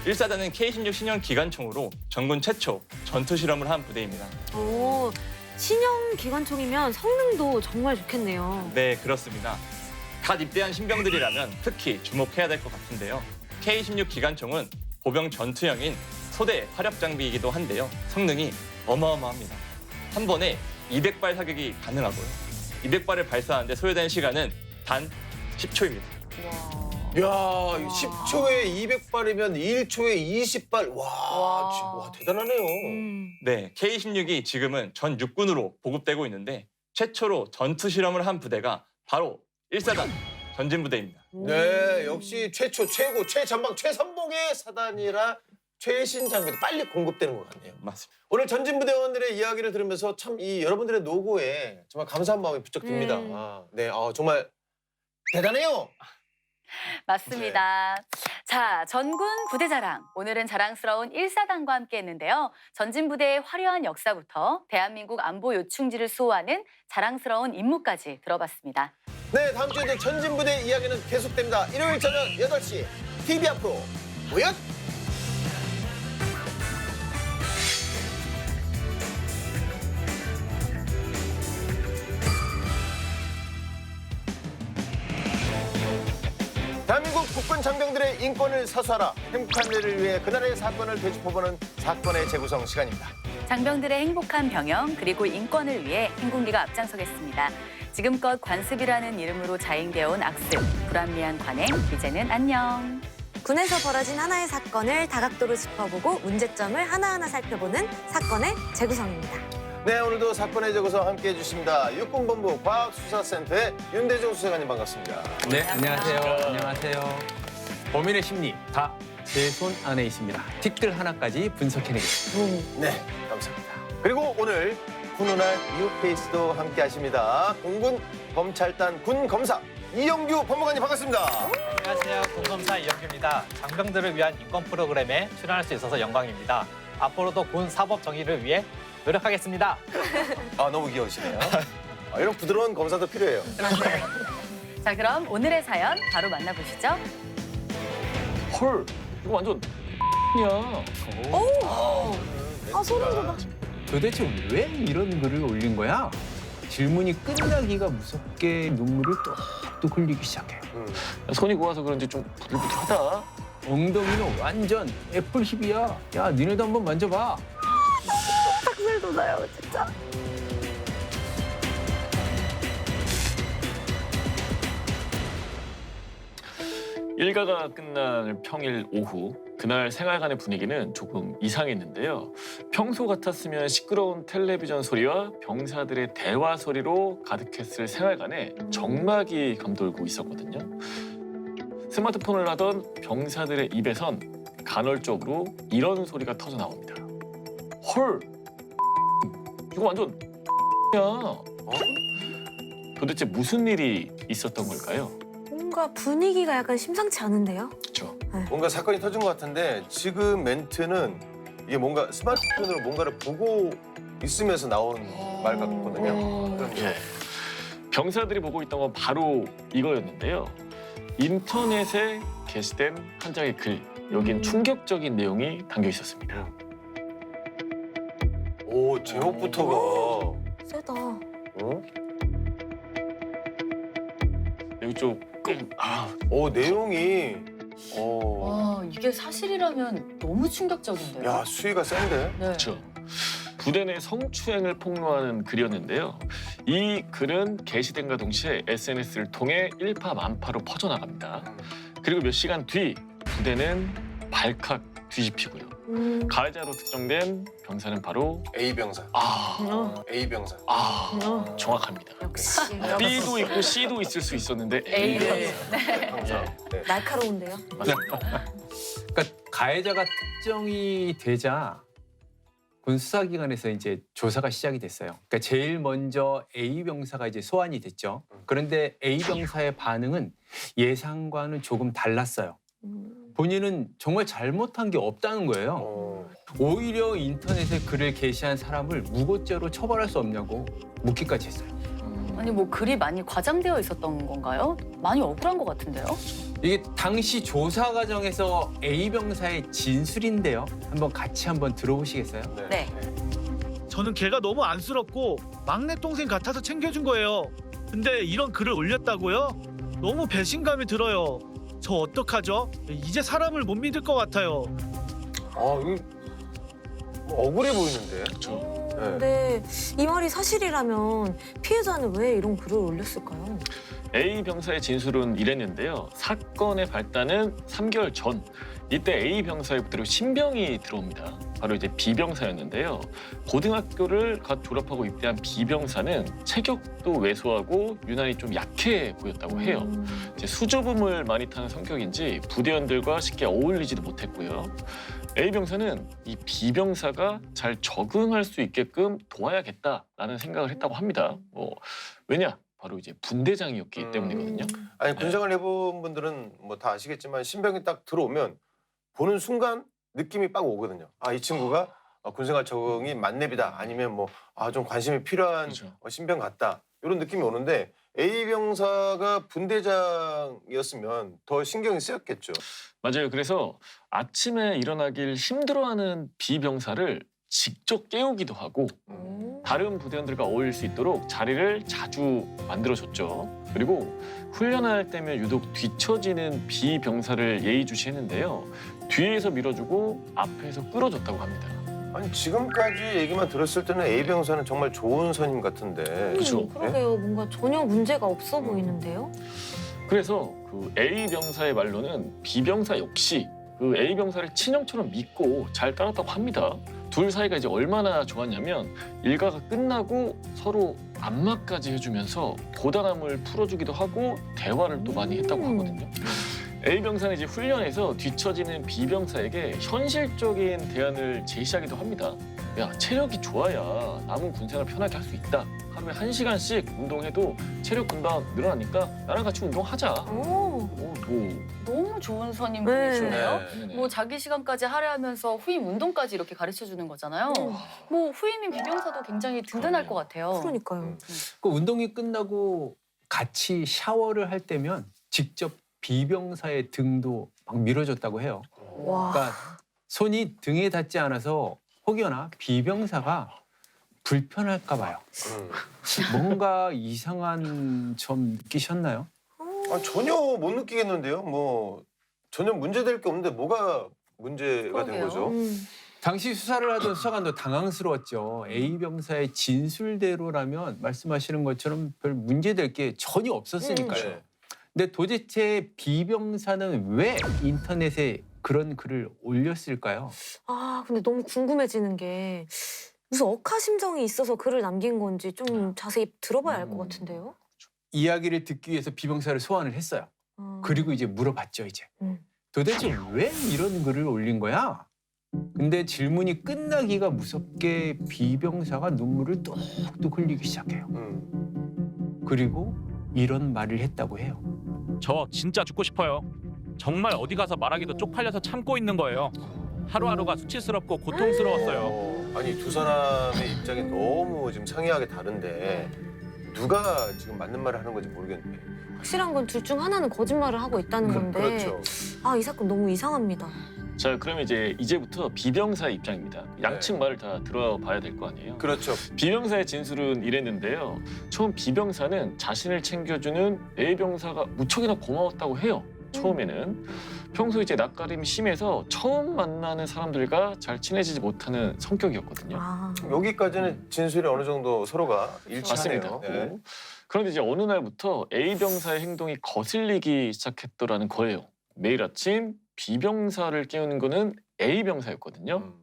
Speaker 5: 일사단은 K16 신형 기관총으로 전군 최초 전투 실험을 한 부대입니다.
Speaker 3: 오, 신형 기관총이면 성능도 정말 좋겠네요.
Speaker 5: 네, 그렇습니다. 갓 입대한 신병들이라면 특히 주목해야 될 것 같은데요. K16 기관총은 보병 전투형인 소대 화력 장비이기도 한데요. 성능이 어마어마합니다. 한 번에 200발 사격이 가능하고요. 200발을 발사하는데 소요된 시간은 단 10초입니다.
Speaker 1: 야, 10초에 200발이면 1초에 20발. 와, 대단하네요.
Speaker 5: 네, K16이 지금은 전 육군으로 보급되고 있는데 최초로 전투 실험을 한 부대가 바로 1사단 전진부대입니다.
Speaker 1: 네, 역시 최초, 최고, 최전방, 최선봉의 사단이라 최신 장비도 빨리 공급되는 것 같네요.
Speaker 5: 맞습니다.
Speaker 1: 오늘 전진부대원들의 이야기를 들으면서 참 이 여러분들의 노고에 정말 감사한 마음이 부쩍 듭니다. 네, 정말 대단해요.
Speaker 2: 맞습니다. 자, 전군 부대 자랑. 오늘은 자랑스러운 1사단과 함께 했는데요. 전진부대의 화려한 역사부터 대한민국 안보 요충지를 수호하는 자랑스러운 임무까지 들어봤습니다.
Speaker 1: 네, 다음 주에도 전진부대 이야기는 계속됩니다. 일요일 저녁 8시 TV 앞으로 모여! 대한민국 국군 장병들의 인권을 사수하라. 행복한 내일을 위해 그날의 사건을 되짚어보는 사건의 재구성 시간입니다.
Speaker 2: 장병들의 행복한 병영 그리고 인권을 위해 행군기가 앞장서겠습니다. 지금껏 관습이라는 이름으로 자행되어 온 악습, 불합리한 관행, 이제는 안녕.
Speaker 3: 군에서 벌어진 하나의 사건을 다각도로 짚어보고 문제점을 하나하나 살펴보는 사건의 재구성입니다.
Speaker 1: 네, 오늘도 사건의 재구성 함께해 주십니다. 육군본부 과학수사센터의 윤대중 수사관님 반갑습니다.
Speaker 9: 네, 안녕하세요. 안녕하세요. 범인의 심리 다 제 손 안에 있습니다. 틱들 하나까지 분석해내겠습니다.
Speaker 1: 네, 감사합니다. 그리고 오늘 훈훈한 뉴페이스도 함께 하십니다. 공군 검찰단 군검사 이영규 법무관님 반갑습니다.
Speaker 10: 안녕하세요. 군검사 이영규입니다. 장병들을 위한 인권 프로그램에 출연할 수 있어서 영광입니다. 앞으로도 군 사법 정의를 위해 노력하겠습니다.
Speaker 1: 너무 귀여우시네요. 이런 부드러운 검사도 필요해요.
Speaker 2: 자, 그럼 오늘의 사연 바로 만나보시죠.
Speaker 4: 헐, 이거 완전 야.
Speaker 3: 소름 돋아.
Speaker 9: 도대체 왜 이런 글을 올린 거야? 질문이 끝나기가 무섭게 눈물을 뚝뚝 흘리기 시작해.
Speaker 4: 손이 고와서 그런지 좀 부들부들하다.
Speaker 9: 엉덩이는 완전 애플 힙이야. 야, 니네도 한번 만져봐.
Speaker 3: 탁살 돋아요, 진짜.
Speaker 4: 일가가 끝날 평일 오후 그날 생활관의 분위기는 조금 이상했는데요. 평소 같았으면 시끄러운 텔레비전 소리와 병사들의 대화 소리로 가득했을 생활관에 정막이 감돌고 있었거든요. 스마트폰을 하던 병사들의 입에선 간헐적으로 이런 소리가 터져 나옵니다. 헐, 이거 완전 야. 도대체 무슨 일이 있었던 걸까요?
Speaker 3: 뭔가 분위기가 약간 심상치 않은데요?
Speaker 4: 그렇죠.
Speaker 1: 뭔가 사건이 터진 것 같은데 지금 멘트는 이게 뭔가 스마트폰으로 뭔가를 보고 있으면서 나온 말 같거든요.
Speaker 4: 예. 병사들이 보고 있던 건 바로 이거였는데요. 인터넷에 게시된 한 장의 글. 여긴 충격적인 내용이 담겨 있었습니다.
Speaker 1: 오, 제목부터가.
Speaker 3: 세다.
Speaker 4: 여기 조금
Speaker 1: 내용이.
Speaker 2: 와, 이게 사실이라면 너무 충격적인데요.
Speaker 1: 야, 수위가 센데?
Speaker 2: 네.
Speaker 4: 그렇죠. 부대 내 성추행을 폭로하는 글이었는데요. 이 글은 게시된과 동시에 SNS를 통해 일파만파로 퍼져나갑니다. 그리고 몇 시간 뒤 부대는 발칵 뒤집히고요. 가해자로 특정된 병사는 바로
Speaker 1: A 병사. A 병사.
Speaker 4: 정확합니다.
Speaker 3: 역시
Speaker 4: B도 있고 C도 있을 수 있었는데
Speaker 2: A
Speaker 1: 병사. 네.
Speaker 3: 날카로운데요.
Speaker 9: 그러니까 가해자가 특정이 되자 군 수사기관에서 이제 조사가 시작이 됐어요. 그러니까 제일 먼저 A 병사가 이제 소환이 됐죠. 그런데 A 병사의 반응은 예상과는 조금 달랐어요. 본인은 정말 잘못한 게 없다는 거예요. 오히려 인터넷에 글을 게시한 사람을 무고죄로 처벌할 수 없냐고 묻기까지 했어요.
Speaker 2: 아니 뭐 글이 많이 과장되어 있었던 건가요? 많이 억울한 것 같은데요.
Speaker 9: 이게 당시 조사 과정에서 A 병사의 진술인데요. 한번 들어보시겠어요?
Speaker 2: 네.
Speaker 11: 저는 걔가 너무 안쓰럽고 막내 동생 같아서 챙겨준 거예요. 근데 이런 글을 올렸다고요? 너무 배신감이 들어요. 저 어떡하죠? 이제 사람을 못 믿을 것 같아요.
Speaker 1: 이거 뭐 억울해 보이는데.
Speaker 3: 근데 이 말이 사실이라면 피해자는 왜 이런 글을 올렸을까요?
Speaker 4: A 병사의 진술은 이랬는데요. 사건의 발단은 3개월 전. 이때 A 병사의 부대로 신병이 들어옵니다. 바로 이제 B 병사였는데요. 고등학교를 갓 졸업하고 입대한 B 병사는 체격도 왜소하고 유난히 좀 약해 보였다고 해요. 이제 수줍음을 많이 타는 성격인지 부대원들과 쉽게 어울리지도 못했고요. A 병사는 이 B 병사가 잘 적응할 수 있게끔 도와야겠다라는 생각을 했다고 합니다. 왜냐? 바로 이제 분대장이었기 때문이거든요.
Speaker 1: 아니 군생활 해본 분들은 뭐 다 아시겠지만 신병이 딱 들어오면 보는 순간 느낌이 빡 오거든요. 이 친구가 군생활 적응이 만렙이다. 아니면 뭐 좀 관심이 필요한
Speaker 4: 그렇죠.
Speaker 1: 신병 같다. 이런 느낌이 오는데 A 병사가 분대장이었으면 더 신경이 쓰였겠죠.
Speaker 4: 맞아요. 그래서 아침에 일어나길 힘들어하는 B 병사를 직접 깨우기도 하고 다른 부대원들과 어울릴 수 있도록 자리를 자주 만들어줬죠. 그리고 훈련할 때면 유독 뒤처지는 B 병사를 예의주시했는데요. 뒤에서 밀어주고 앞에서 끌어줬다고 합니다.
Speaker 1: 아니 지금까지 얘기만 들었을 때는 A 병사는 정말 좋은 선임 같은데.
Speaker 4: 그렇죠.
Speaker 3: 그러게요. 뭔가 전혀 문제가 없어 보이는데요.
Speaker 4: 그래서 그 A 병사의 말로는 B 병사 역시 그 A 병사를 친형처럼 믿고 잘 따랐다고 합니다. 둘 사이가 이제 얼마나 좋았냐면 일과가 끝나고 서로 안마까지 해주면서 고단함을 풀어주기도 하고 대화를 또 많이 했다고 하거든요. A 병사는 이제 훈련에서 뒤처지는 B 병사에게 현실적인 대안을 제시하기도 합니다. 야, 체력이 좋아야 남은 군생활 편하게 할 수 있다. 하루에 1시간씩 운동해도 체력 금방 늘어나니까 나랑 같이 운동하자.
Speaker 2: 너무 좋은
Speaker 3: 네.
Speaker 2: 선임분이시네요.
Speaker 4: 네네.
Speaker 2: 뭐 자기 시간까지 할애하면서 후임 운동까지 이렇게 가르쳐 주는 거잖아요. 뭐 후임인 비병사도 굉장히 든든할 것 같아요.
Speaker 3: 그러니까요.
Speaker 9: 그 운동이 끝나고 같이 샤워를 할 때면 직접 비병사의 등도 막 밀어줬다고 해요.
Speaker 3: 와.
Speaker 9: 그러니까 손이 등에 닿지 않아서 혹여나 비병사가 불편할까 봐요. 뭔가 이상한 점 느끼셨나요?
Speaker 1: 전혀 못 느끼겠는데요. 뭐 전혀 문제될 게 없는데 뭐가 문제가 된
Speaker 2: 그러게요.
Speaker 1: 거죠?
Speaker 9: 당시 수사를 하던 수사관도 당황스러웠죠. A 병사의 진술대로라면 말씀하시는 것처럼 별 문제될 게 전혀 없었으니까요.
Speaker 1: 네.
Speaker 9: 근데 도대체 B 병사는 왜 인터넷에 그런 글을 올렸을까요?
Speaker 3: 근데 너무 궁금해지는 게 무슨 억하심정이 있어서 글을 남긴 건지 좀 자세히 들어봐야 알 것 같은데요.
Speaker 9: 이야기를 듣기 위해서 B 병사를 소환을 했어요. 그리고 이제 물어봤죠, 이제. 도대체 왜 이런 글을 올린 거야? 근데 질문이 끝나기가 무섭게 B 병사가 눈물을 뚝뚝 흘리기 시작해요. 그리고 이런 말을 했다고 해요.
Speaker 8: 저 진짜 죽고 싶어요. 정말 어디 가서 말하기도 쪽팔려서 참고 있는 거예요. 하루하루가 수치스럽고 고통스러웠어요.
Speaker 1: 아니 두 사람의 입장이 너무 지금 상이하게 다른데 누가 지금 맞는 말을 하는 건지 모르겠네.
Speaker 3: 확실한 건 둘 중 하나는 거짓말을 하고 있다는 건데
Speaker 1: 그렇죠.
Speaker 3: 이 사건 너무 이상합니다.
Speaker 4: 자, 그러면 이제부터 비병사의 입장입니다. 양측 말을 다 들어봐야 될 거 아니에요.
Speaker 1: 그렇죠.
Speaker 4: 비병사의 진술은 이랬는데요. 처음 비병사는 자신을 챙겨주는 A 병사가 무척이나 고마웠다고 해요. 처음에는. 평소 이제 낯가림이 심해서 처음 만나는 사람들과 잘 친해지지 못하는 성격이었거든요.
Speaker 1: 여기까지는 진술이 어느 정도 서로가 일치하네요.
Speaker 4: 맞습니다.
Speaker 1: 네.
Speaker 4: 그런데 이제 어느 날부터 A 병사의 행동이 거슬리기 시작했더라는 거예요. 매일 아침 B 병사를 깨우는 거는 A 병사였거든요.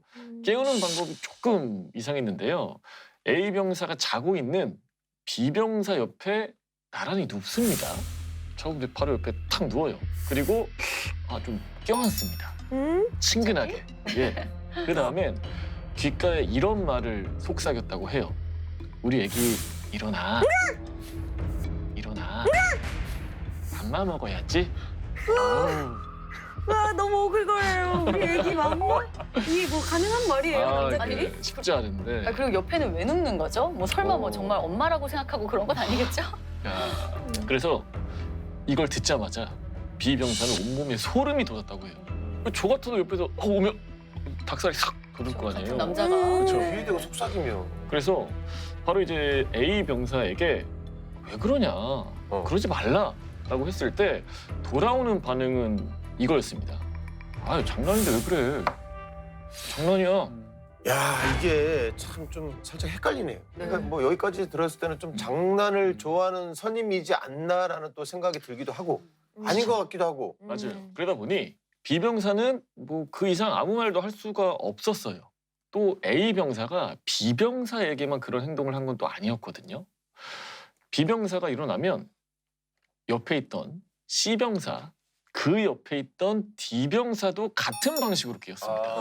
Speaker 4: 깨우는 방법이 조금 이상했는데요. A 병사가 자고 있는 B 병사 옆에 나란히 눕습니다. 자고 이제 바로 옆에 탁 누워요. 그리고 좀 껴안습니다. 친근하게. 예. 그 다음엔 귓가에 이런 말을 속삭였다고 해요. 우리 애기 일어나. 일어나. 밥만 먹어야지.
Speaker 3: 와 너무 오글거려요. 우리 애기 맘마? 이게 뭐 가능한 말이에요, 남자끼리?
Speaker 4: 이게 쉽지 않은데.
Speaker 2: 그리고 옆에는 왜 눕는 거죠? 뭐 설마 뭐 정말 엄마라고 생각하고 그런 건 아니겠죠?
Speaker 4: 야, 그래서 이걸 듣자마자 B 병사는 온몸에 소름이 돋았다고 해요. 저 같아도 옆에서 오면 닭살이 싹 돋을 거 아니에요.
Speaker 2: 남자가.
Speaker 4: 그렇죠.
Speaker 1: 뒤에 대고 속삭이며.
Speaker 4: 그래서 바로 이제 A 병사에게 왜 그러냐, 그러지 말라라고 했을 때 돌아오는 반응은 이거였습니다. 아유 장난인데 왜 그래? 장난이야.
Speaker 1: 야 이게 참 좀 살짝 헷갈리네요. 그러니까 뭐 여기까지 들었을 때는 좀 장난을 좋아하는 선임이지 않나라는 또 생각이 들기도 하고 아닌 것 같기도 하고.
Speaker 4: 맞아요. 그러다 보니 B 병사는 뭐 그 이상 아무 말도 할 수가 없었어요. 또 A 병사가 B 병사에게만 그런 행동을 한 건 또 아니었거든요. B 병사가 일어나면 옆에 있던 C 병사, 그 옆에 있던 D 병사도 같은 방식으로 깨었습니다.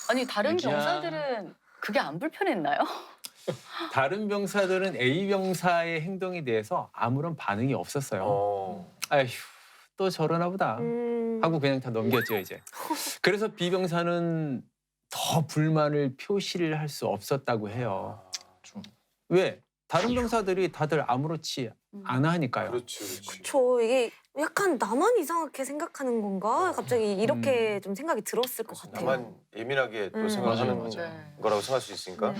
Speaker 2: 아니 다른
Speaker 4: 애기야.
Speaker 2: 병사들은 그게 안 불편했나요?
Speaker 9: 다른 병사들은 A 병사의 행동에 대해서 아무런 반응이 없었어요. 아휴, 또 저러나 보다 하고 그냥 다 넘겼죠 이제. 그래서 B 병사는 더 불만을 표시를 할 수 없었다고 해요. 왜? 다른 병사들이 다들 아무렇지 않아 하니까요.
Speaker 1: 그렇지.
Speaker 3: 저 이게 약간 나만 이상하게 생각하는 건가? 갑자기 이렇게 좀 생각이 들었을 것 같아요.
Speaker 1: 나만 예민하게 또 생각하는
Speaker 4: 맞아요.
Speaker 1: 거라고 생각할 수 있으니까.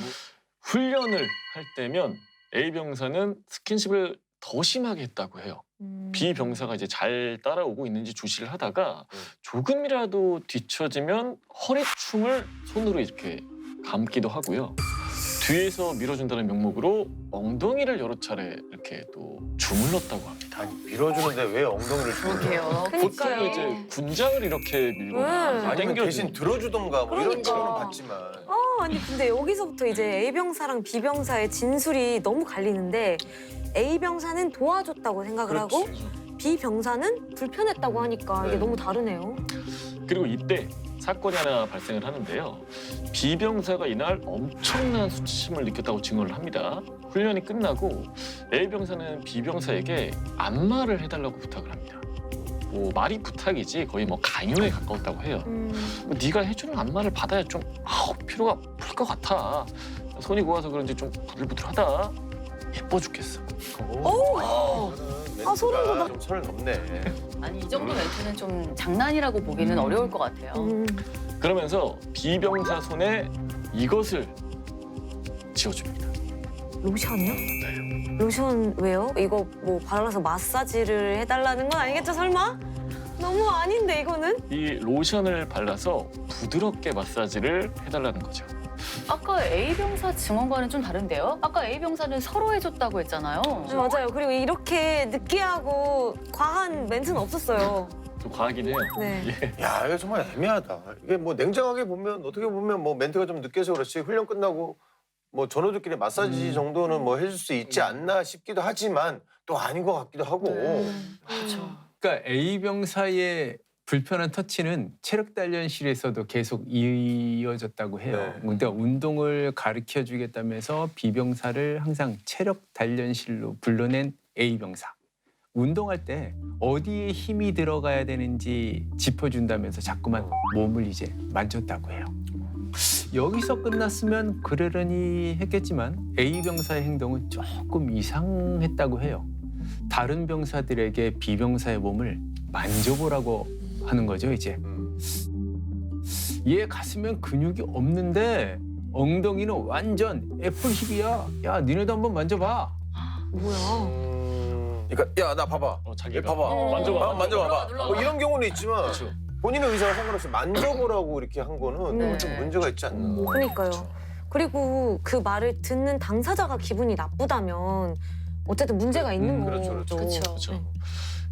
Speaker 4: 훈련을 할 때면 A 병사는 스킨십을 더 심하게 했다고 해요. B 병사가 이제 잘 따라오고 있는지 주시를 하다가 조금이라도 뒤처지면 허리춤을 손으로 이렇게 감기도 하고요. 뒤에서 밀어준다는 명목으로 엉덩이를 여러 차례 이렇게 또 주물렀다고 합니다.
Speaker 1: 아니 밀어주는데 왜 엉덩이를 주물러?
Speaker 4: 보통 이제 군장을 이렇게 밀거나
Speaker 1: 아니면
Speaker 4: 당겨주는.
Speaker 1: 대신 들어주던가 뭐 이런
Speaker 3: 그러니까.
Speaker 1: 치료는 받지만.
Speaker 3: 아니 근데 여기서부터 이제 A 병사랑 B 병사의 진술이 너무 갈리는데 A 병사는 도와줬다고 생각을 하고 B 병사는 불편했다고 하니까 이게
Speaker 1: 네.
Speaker 3: 너무 다르네요.
Speaker 4: 그리고 이때 사건이 하나 발생을 하는데요. B 병사가 이날 엄청난 수치심을 느꼈다고 증언을 합니다. 훈련이 끝나고 A 병사는 B 병사에게 안마를 해달라고 부탁을 합니다. 뭐 말이 부탁이지 거의 뭐 강요에 가까웠다고 해요. 뭐 네가 해주는 안마를 받아야 좀 피로가 풀 것 같아. 손이 고와서 그런지 좀 부들부들하다. 예뻐 죽겠어.
Speaker 3: 소름 돋아.
Speaker 1: 좀 선을 넘네.
Speaker 2: 아니 이 정도 멘트는 좀 장난이라고 보기는 어려울 것 같아요.
Speaker 4: 그러면서 B 병사 손에 이것을 지어줍니다.
Speaker 3: 로션이요? 로션 왜요? 이거 뭐 발라서 마사지를 해달라는 건 아니겠죠 설마? 너무 아닌데 이거는?
Speaker 4: 이 로션을 발라서 부드럽게 마사지를 해달라는 거죠.
Speaker 2: 아까 A 병사 증언과는 좀 다른데요? 아까 A 병사는 서로 해줬다고 했잖아요.
Speaker 3: 네, 맞아요. 그리고 이렇게 느끼하고 과한 멘트는 없었어요.
Speaker 4: 좀 과하긴 해요.
Speaker 3: 네.
Speaker 1: 야 이거 정말 애매하다. 이게 뭐 냉정하게 보면 어떻게 보면 뭐 멘트가 좀 느껴서 그렇지 훈련 끝나고 뭐 전우들끼리 마사지 정도는 뭐 해줄 수 있지 않나 싶기도 하지만 또 아닌 것 같기도 하고.
Speaker 2: 그렇죠.
Speaker 9: 그러니까 A 병사의 불편한 터치는 체력 단련실에서도 계속 이어졌다고 해요.
Speaker 1: 네.
Speaker 9: 그러니까 운동을 가르쳐 주겠다면서 B 병사를 항상 체력 단련실로 불러낸 A 병사. 운동할 때 어디에 힘이 들어가야 되는지 짚어준다면서 자꾸만 몸을 이제 만졌다고 해요. 여기서 끝났으면 그러려니 했겠지만 A 병사의 행동은 조금 이상했다고 해요. 다른 병사들에게 B 병사의 몸을 만져보라고 하는 거죠, 이제. 얘 가슴엔 근육이 없는데 엉덩이는 완전 애플 힙이야. 야, 니네도 한번 만져봐.
Speaker 3: 뭐야?
Speaker 1: 그러니까 야 나 봐봐.
Speaker 4: 자기가
Speaker 1: 봐봐.
Speaker 4: 만져봐.
Speaker 1: 만져봐봐.
Speaker 2: 눌러봐.
Speaker 1: 뭐 이런 경우는 있지만
Speaker 4: 그렇죠.
Speaker 1: 본인의 의사와 상관없이 만져보라고 이렇게 한 거는
Speaker 2: 네.
Speaker 1: 좀 문제가 있지 않나.
Speaker 3: 그러니까요. 그리고 그 말을 듣는 당사자가 기분이 나쁘다면 어쨌든 문제가 있는
Speaker 1: 그렇죠,
Speaker 3: 거죠.
Speaker 1: 그렇죠.
Speaker 4: 그렇죠.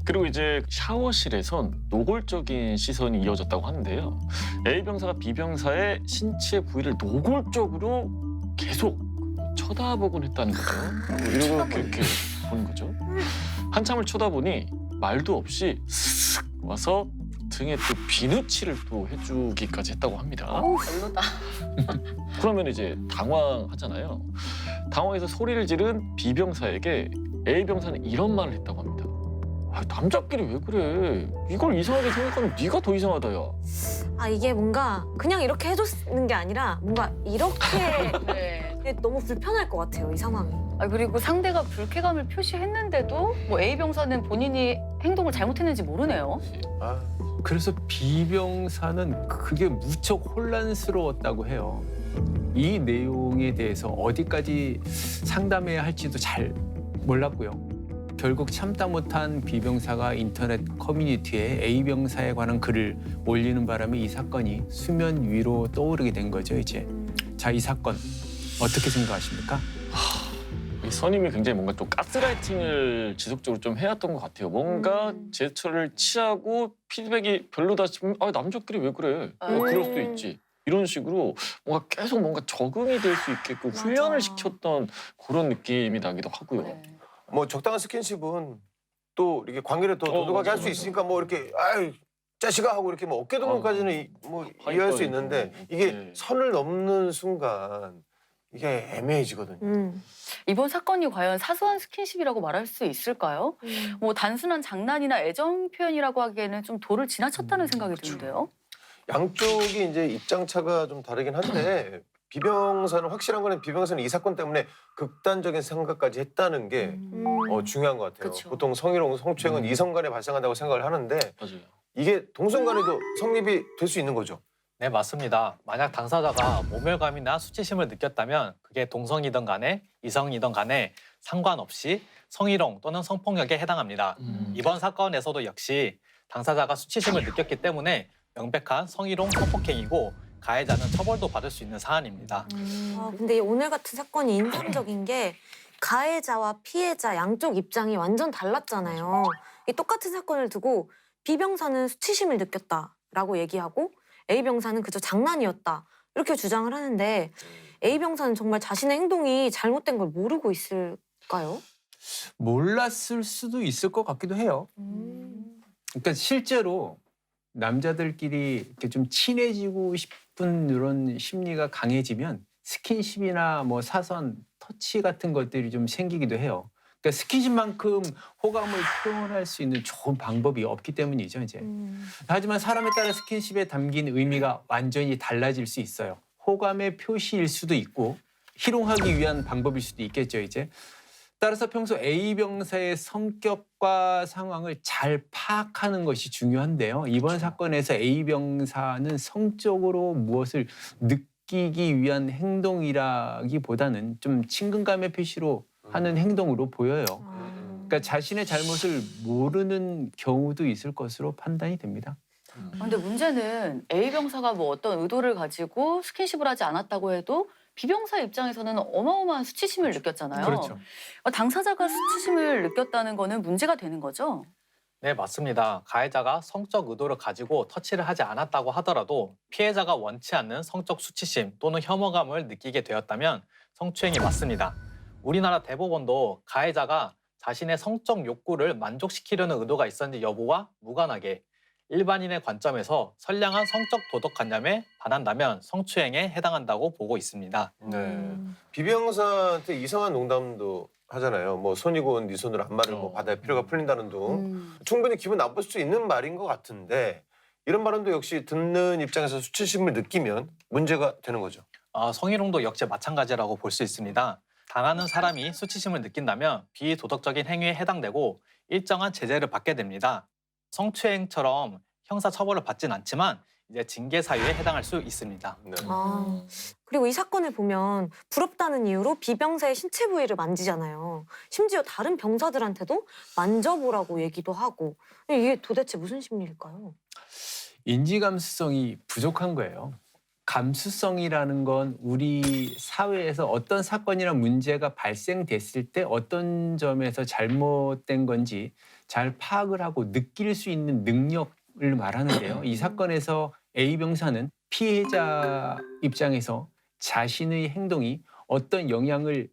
Speaker 4: 그리고 이제 샤워실에선 노골적인 시선이 이어졌다고 하는데요. A 병사가 B 병사의 신체 부위를 노골적으로 계속 쳐다보곤 했다는 거죠. 이렇게 보는 거죠. 한참을 쳐다보니 말도 없이 슥 와서 등에 또 비누칠을 또 해주기까지 했다고 합니다.
Speaker 2: 별로다.
Speaker 4: 그러면 이제 당황하잖아요. 당황해서 소리를 지른 B 병사에게 A 병사는 이런 말을 했다고 합니다. 아, 남자끼리 왜 그래? 이걸 이상하게 생각하면 네가 더 이상하다, 야.
Speaker 3: 아 이게 뭔가 그냥 이렇게 해줬는 게 아니라 뭔가 이렇게
Speaker 2: 네.
Speaker 3: 너무 불편할 것 같아요, 이 상황이.
Speaker 2: 아, 그리고 상대가 불쾌감을 표시했는데도 뭐 A 병사는 본인이 행동을 잘못했는지 모르네요.
Speaker 1: 아,
Speaker 9: 그래서 B 병사는 그게 무척 혼란스러웠다고 해요. 이 내용에 대해서 어디까지 상담해야 할지도 잘 몰랐고요. 결국 참다 못한 B 병사가 인터넷 커뮤니티에 A 병사에 관한 글을 올리는 바람에 이 사건이 수면 위로 떠오르게 된 거죠, 이제. 자, 이 사건 어떻게 생각하십니까?
Speaker 4: 이 선임이 굉장히 뭔가 좀 가스라이팅을 지속적으로 좀 해왔던 것 같아요. 뭔가 제스처를 취하고 피드백이 별로다 싶으면 아, 남자끼리 왜 그래? 뭐 그럴 수도 있지. 이런 식으로 뭔가 계속 뭔가 적응이 될 수 있게끔 훈련을 시켰던 그런 느낌이 나기도 하고요.
Speaker 2: 네.
Speaker 1: 뭐 적당한 스킨십은 또 이렇게 관계를 더 도둑하게 할 수 있으니까 뭐 이렇게 아이 자식아 하고 이렇게 뭐 어깨동무까지는 뭐 이해할 수 있는데 이게
Speaker 4: 네.
Speaker 1: 선을 넘는 순간 이게 애매해지거든요.
Speaker 2: 이번 사건이 과연 사소한 스킨십이라고 말할 수 있을까요? 뭐 단순한 장난이나 애정 표현이라고 하기에는 좀 도를 지나쳤다는 생각이 드는데요.
Speaker 1: 양쪽이 이제 입장차가 좀 다르긴 한데 비병사는 확실한 거는 비병사는 이 사건 때문에 극단적인 생각까지 했다는 게 중요한 것 같아요.
Speaker 2: 그쵸.
Speaker 1: 보통 성희롱, 성추행은 이성 간에 발생한다고 생각을 하는데
Speaker 4: 맞아요.
Speaker 1: 이게 동성 간에도 성립이 될 수 있는 거죠.
Speaker 10: 네, 맞습니다. 만약 당사자가 모멸감이나 수치심을 느꼈다면 그게 동성이든 간에 이성이든 간에 상관없이 성희롱 또는 성폭력에 해당합니다. 이번 사건에서도 역시 당사자가 수치심을 느꼈기 때문에 명백한 성희롱, 성폭행이고 가해자는 처벌도 받을 수 있는 사안입니다.
Speaker 3: 근데 오늘 같은 사건이 인상적인 게 가해자와 피해자 양쪽 입장이 완전 달랐잖아요. 이 똑같은 사건을 두고 B 병사는 수치심을 느꼈다라고 얘기하고 A 병사는 그저 장난이었다 이렇게 주장을 하는데 A 병사는 정말 자신의 행동이 잘못된 걸 모르고 있을까요?
Speaker 9: 몰랐을 수도 있을 것 같기도 해요. 그러니까 실제로 남자들끼리 이렇게 좀 친해지고 싶은 이런 심리가 강해지면 스킨십이나 뭐 사선, 터치 같은 것들이 좀 생기기도 해요. 그러니까 스킨십만큼 호감을 표현할 수 있는 좋은 방법이 없기 때문이죠, 이제. 하지만 사람에 따라 스킨십에 담긴 의미가 완전히 달라질 수 있어요. 호감의 표시일 수도 있고 희롱하기 위한 방법일 수도 있겠죠, 이제. 따라서 평소 A 병사의 성격과 상황을 잘 파악하는 것이 중요한데요. 이번 사건에서 A 병사는 성적으로 무엇을 느끼기 위한 행동이라기보다는 좀 친근감의 표시로 하는 행동으로 보여요. 그러니까 자신의 잘못을 모르는 경우도 있을 것으로 판단이 됩니다.
Speaker 2: 근데 문제는 A 병사가 뭐 어떤 의도를 가지고 스킨십을 하지 않았다고 해도 B 병사 입장에서는 어마어마한 수치심을 느꼈잖아요.
Speaker 9: 그렇죠.
Speaker 2: 당사자가 수치심을 느꼈다는 거는 문제가 되는 거죠?
Speaker 10: 네, 맞습니다. 가해자가 성적 의도를 가지고 터치를 하지 않았다고 하더라도 피해자가 원치 않는 성적 수치심 또는 혐오감을 느끼게 되었다면 성추행이 맞습니다. 우리나라 대법원도 가해자가 자신의 성적 욕구를 만족시키려는 의도가 있었는지 여부와 무관하게 일반인의 관점에서 선량한 성적 도덕관념에 반한다면 성추행에 해당한다고 보고 있습니다.
Speaker 1: 네. 비병사한테 이상한 농담도 하잖아요. 뭐 손이고 온 네 손으로 안마를 뭐 받아야 피로가 풀린다는 둥. 충분히 기분 나쁠 수 있는 말인 것 같은데 이런 발언도 역시 듣는 입장에서 수치심을 느끼면 문제가 되는 거죠.
Speaker 10: 성희롱도 역시 마찬가지라고 볼 수 있습니다. 당하는 사람이 수치심을 느낀다면 비도덕적인 행위에 해당되고 일정한 제재를 받게 됩니다. 성추행처럼 형사 처벌을 받진 않지만 이제 징계 사유에 해당할 수 있습니다.
Speaker 1: 네.
Speaker 3: 그리고 이 사건을 보면 부럽다는 이유로 B 병사의 신체 부위를 만지잖아요. 심지어 다른 병사들한테도 만져보라고 얘기도 하고. 이게 도대체 무슨 심리일까요?
Speaker 9: 인지 감수성이 부족한 거예요. 감수성이라는 건 우리 사회에서 어떤 사건이나 문제가 발생됐을 때 어떤 점에서 잘못된 건지 잘 파악을 하고 느낄 수 있는 능력을 말하는데요. 이 사건에서 A 병사는 피해자 입장에서 자신의 행동이 어떤 영향을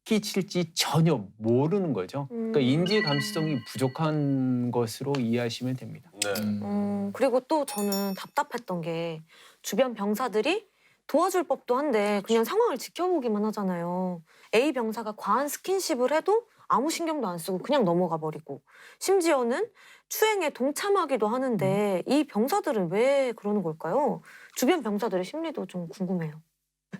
Speaker 9: 끼칠지 전혀 모르는 거죠. 그러니까 인지 감수성이 부족한 것으로 이해하시면 됩니다.
Speaker 1: 네.
Speaker 3: 그리고 또 저는 답답했던 게 주변 병사들이 도와줄 법도 한데 그냥 상황을 지켜보기만 하잖아요. A 병사가 과한 스킨십을 해도 아무 신경도 안 쓰고 그냥 넘어가 버리고 심지어는 추행에 동참하기도 하는데 이 병사들은 왜 그러는 걸까요? 주변 병사들의 심리도 좀 궁금해요.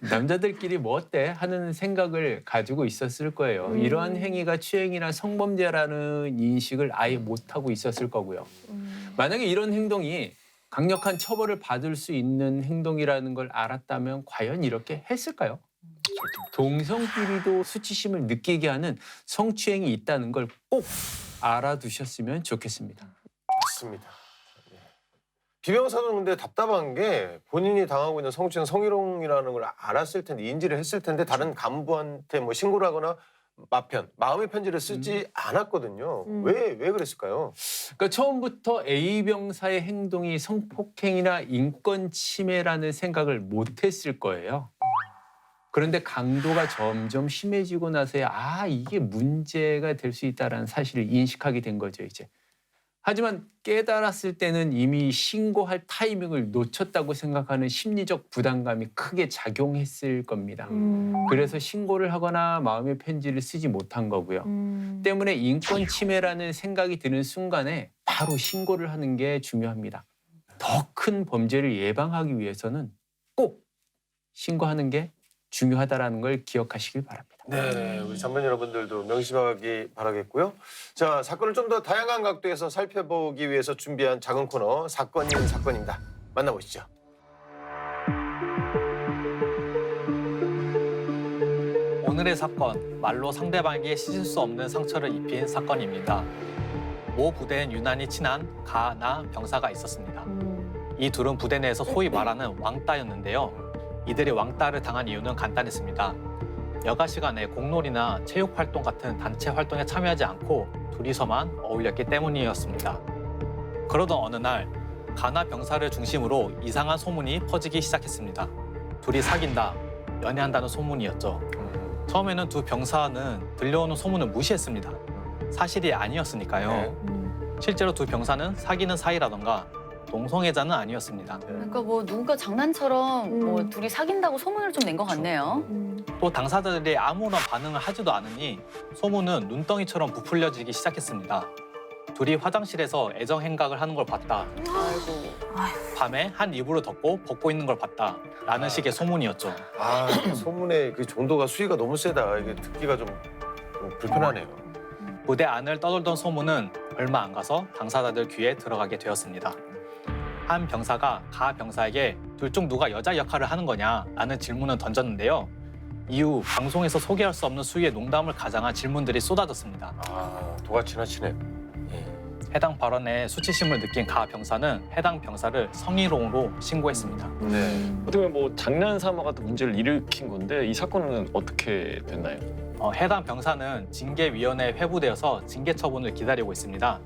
Speaker 9: 남자들끼리 뭐 어때 하는 생각을 가지고 있었을 거예요. 이러한 행위가 추행이나 성범죄라는 인식을 아예 못하고 있었을 거고요. 만약에 이런 행동이 강력한 처벌을 받을 수 있는 행동이라는 걸 알았다면 과연 이렇게 했을까요? 동성끼리도 수치심을 느끼게 하는 성추행이 있다는 걸 꼭 알아두셨으면 좋겠습니다.
Speaker 1: 맞습니다. 예. 비병사는 근데 답답한 게 본인이 당하고 있는 성추행, 성희롱이라는 걸 알았을 텐데 인지를 했을 텐데 다른 간부한테 뭐 신고를 하거나 마음의 편지를 쓰지 않았거든요. 왜 그랬을까요?
Speaker 9: 그러니까 처음부터 A 병사의 행동이 성폭행이나 인권 침해라는 생각을 못했을 거예요. 그런데 강도가 점점 심해지고 나서야 이게 문제가 될 수 있다는 사실을 인식하게 된 거죠, 이제. 하지만 깨달았을 때는 이미 신고할 타이밍을 놓쳤다고 생각하는 심리적 부담감이 크게 작용했을 겁니다. 그래서 신고를 하거나 마음의 편지를 쓰지 못한 거고요. 때문에 인권 침해라는 생각이 드는 순간에 바로 신고를 하는 게 중요합니다. 더 큰 범죄를 예방하기 위해서는 꼭 신고하는 게 중요하다는 걸 기억하시길 바랍니다.
Speaker 1: 네, 우리 장면 여러분들도 명심하기 바라겠고요. 자, 사건을 좀 더 다양한 각도에서 살펴보기 위해서 준비한 작은 코너 사건인 사건입니다. 만나보시죠.
Speaker 10: 오늘의 사건, 말로 상대방에게 씻을 수 없는 상처를 입힌 사건입니다. 모 부대엔 유난히 친한 가, 나 병사가 있었습니다. 이 둘은 부대 내에서 소위 말하는 왕따였는데요. 이들이 왕따를 당한 이유는 간단했습니다. 여가 시간에 공놀이나 체육 활동 같은 단체 활동에 참여하지 않고 둘이서만 어울렸기 때문이었습니다. 그러던 어느 날 가나 병사를 중심으로 이상한 소문이 퍼지기 시작했습니다. 둘이 사귄다, 연애한다는 소문이었죠. 처음에는 두 병사는 들려오는 소문을 무시했습니다. 사실이 아니었으니까요. 실제로 두 병사는 사귀는 사이라던가 동성애자는 아니었습니다.
Speaker 2: 그러니까 뭐 누군가 장난처럼 뭐 둘이 사귄다고 소문을 좀 낸 것 같네요.
Speaker 10: 또 당사자들이 아무런 반응을 하지도 않으니 소문은 눈덩이처럼 부풀려지기 시작했습니다. 둘이 화장실에서 애정 행각을 하는 걸 봤다. 밤에 한 이불을 덮고 벗고 있는 걸 봤다. 라는 식의 소문이었죠.
Speaker 1: 소문의 그 정도가 수위가 너무 세다. 이게 듣기가 좀 불편하네요.
Speaker 10: 부대 안을 떠돌던 소문은 얼마 안 가서 당사자들 귀에 들어가게 되었습니다. 한 병사가 가 병사에게 둘 중 누가 여자 역할을 하는 거냐 라는 질문을 던졌는데요. 이후 방송에서 소개할 수 없는 수위의 농담을 가장한 질문들이 쏟아졌습니다.
Speaker 1: 도가 지나치네요.
Speaker 10: 해당 발언에 수치심을 느낀 가 병사는 해당 병사를 성희롱으로 신고했습니다.
Speaker 1: 네.
Speaker 4: 어떻게 보면 뭐 장난 삼아가 또 문제를 일으킨 건데 이 사건은 어떻게 됐나요?
Speaker 10: 해당 병사는 징계위원회에 회부되어서 징계 처분을 기다리고 있습니다.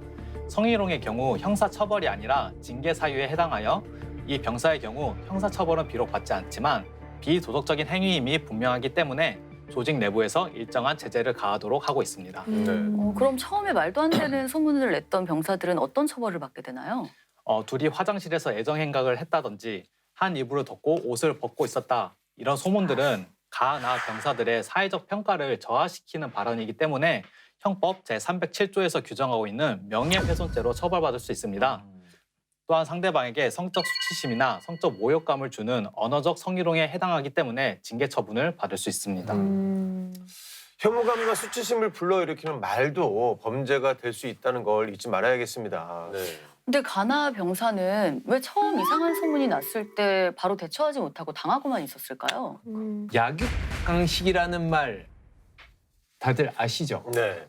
Speaker 10: 성희롱의 경우 형사처벌이 아니라 징계 사유에 해당하여 이 병사의 경우 형사처벌은 비록 받지 않지만 비도덕적인 행위임이 분명하기 때문에 조직 내부에서 일정한 제재를 가하도록 하고 있습니다.
Speaker 2: 그럼 처음에 말도 안 되는 소문을 냈던 병사들은 어떤 처벌을 받게 되나요?
Speaker 10: 둘이 화장실에서 애정 행각을 했다든지 한 이불을 덮고 옷을 벗고 있었다. 이런 소문들은 가나 병사들의 사회적 평가를 저하시키는 발언이기 때문에 형법 제307조에서 규정하고 있는 명예훼손죄로 처벌받을 수 있습니다. 또한 상대방에게 성적 수치심이나 성적 모욕감을 주는 언어적 성희롱에 해당하기 때문에 징계 처분을 받을 수 있습니다.
Speaker 1: 혐오감과 수치심을 불러일으키는 말도 범죄가 될 수 있다는 걸 잊지 말아야겠습니다.
Speaker 2: 근데 가나 병사는 왜 처음 이상한 소문이 났을 때 바로 대처하지 못하고 당하고만 있었을까요?
Speaker 9: 약육강식이라는 말 다들 아시죠?
Speaker 1: 네.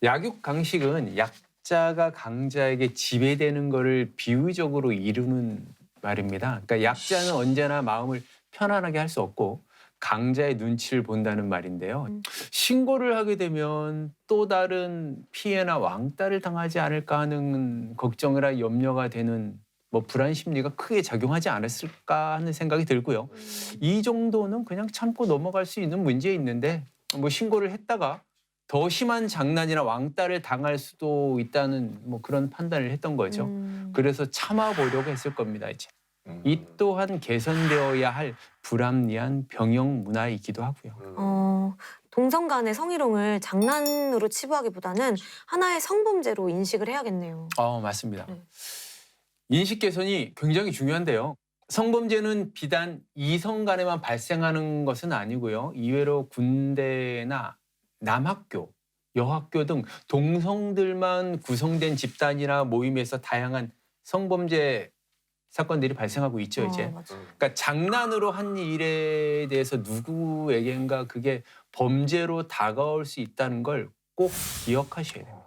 Speaker 9: 약육강식은 약자가 강자에게 지배되는 것을 비유적으로 이루는 말입니다. 그러니까 약자는 언제나 마음을 편안하게 할 수 없고 강자의 눈치를 본다는 말인데요. 신고를 하게 되면 또 다른 피해나 왕따를 당하지 않을까 하는 걱정이나 염려가 되는 뭐 불안 심리가 크게 작용하지 않았을까 하는 생각이 들고요. 이 정도는 그냥 참고 넘어갈 수 있는 문제 있는데 뭐 신고를 했다가 더 심한 장난이나 왕따를 당할 수도 있다는 뭐 그런 판단을 했던 거죠. 그래서 참아보려고 했을 겁니다. 이제. 이 또한 개선되어야 할 불합리한 병영 문화이기도 하고요.
Speaker 3: 동성 간의 성희롱을 장난으로 치부하기보다는 하나의 성범죄로 인식을 해야겠네요.
Speaker 9: 맞습니다.
Speaker 3: 네.
Speaker 9: 인식 개선이 굉장히 중요한데요. 성범죄는 비단 이성 간에만 발생하는 것은 아니고요. 이외로 군대나 남학교, 여학교 등 동성들만 구성된 집단이나 모임에서 다양한 성범죄 사건들이 발생하고 있죠, 이제. 그러니까 장난으로 한 일에 대해서 누구에겐가 그게 범죄로 다가올 수 있다는 걸 꼭 기억하셔야 돼요.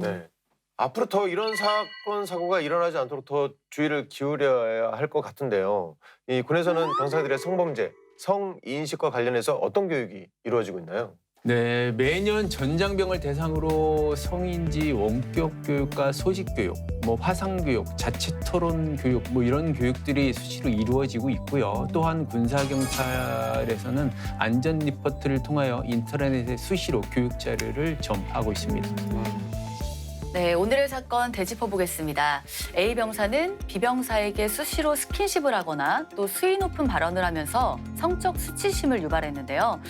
Speaker 1: 네. 앞으로 더 이런 사건 사고가 일어나지 않도록 더 주의를 기울여야 할 것 같은데요. 이 군에서는 병사들의 성범죄, 성인식과 관련해서 어떤 교육이 이루어지고 있나요?
Speaker 9: 네, 매년 전장병을 대상으로 성인지 원격 교육과 소식 교육, 뭐 화상 교육, 자체 토론 교육, 뭐 이런 교육들이 수시로 이루어지고 있고요. 또한 군사 경찰에서는 안전 리포트를 통하여 인터넷에 수시로 교육 자료를 전파하고 있습니다.
Speaker 2: 네, 오늘의 사건 되짚어 보겠습니다. A 병사는 B 병사에게 수시로 스킨십을 하거나 또 수위 높은 발언을 하면서 성적 수치심을 유발했는데요.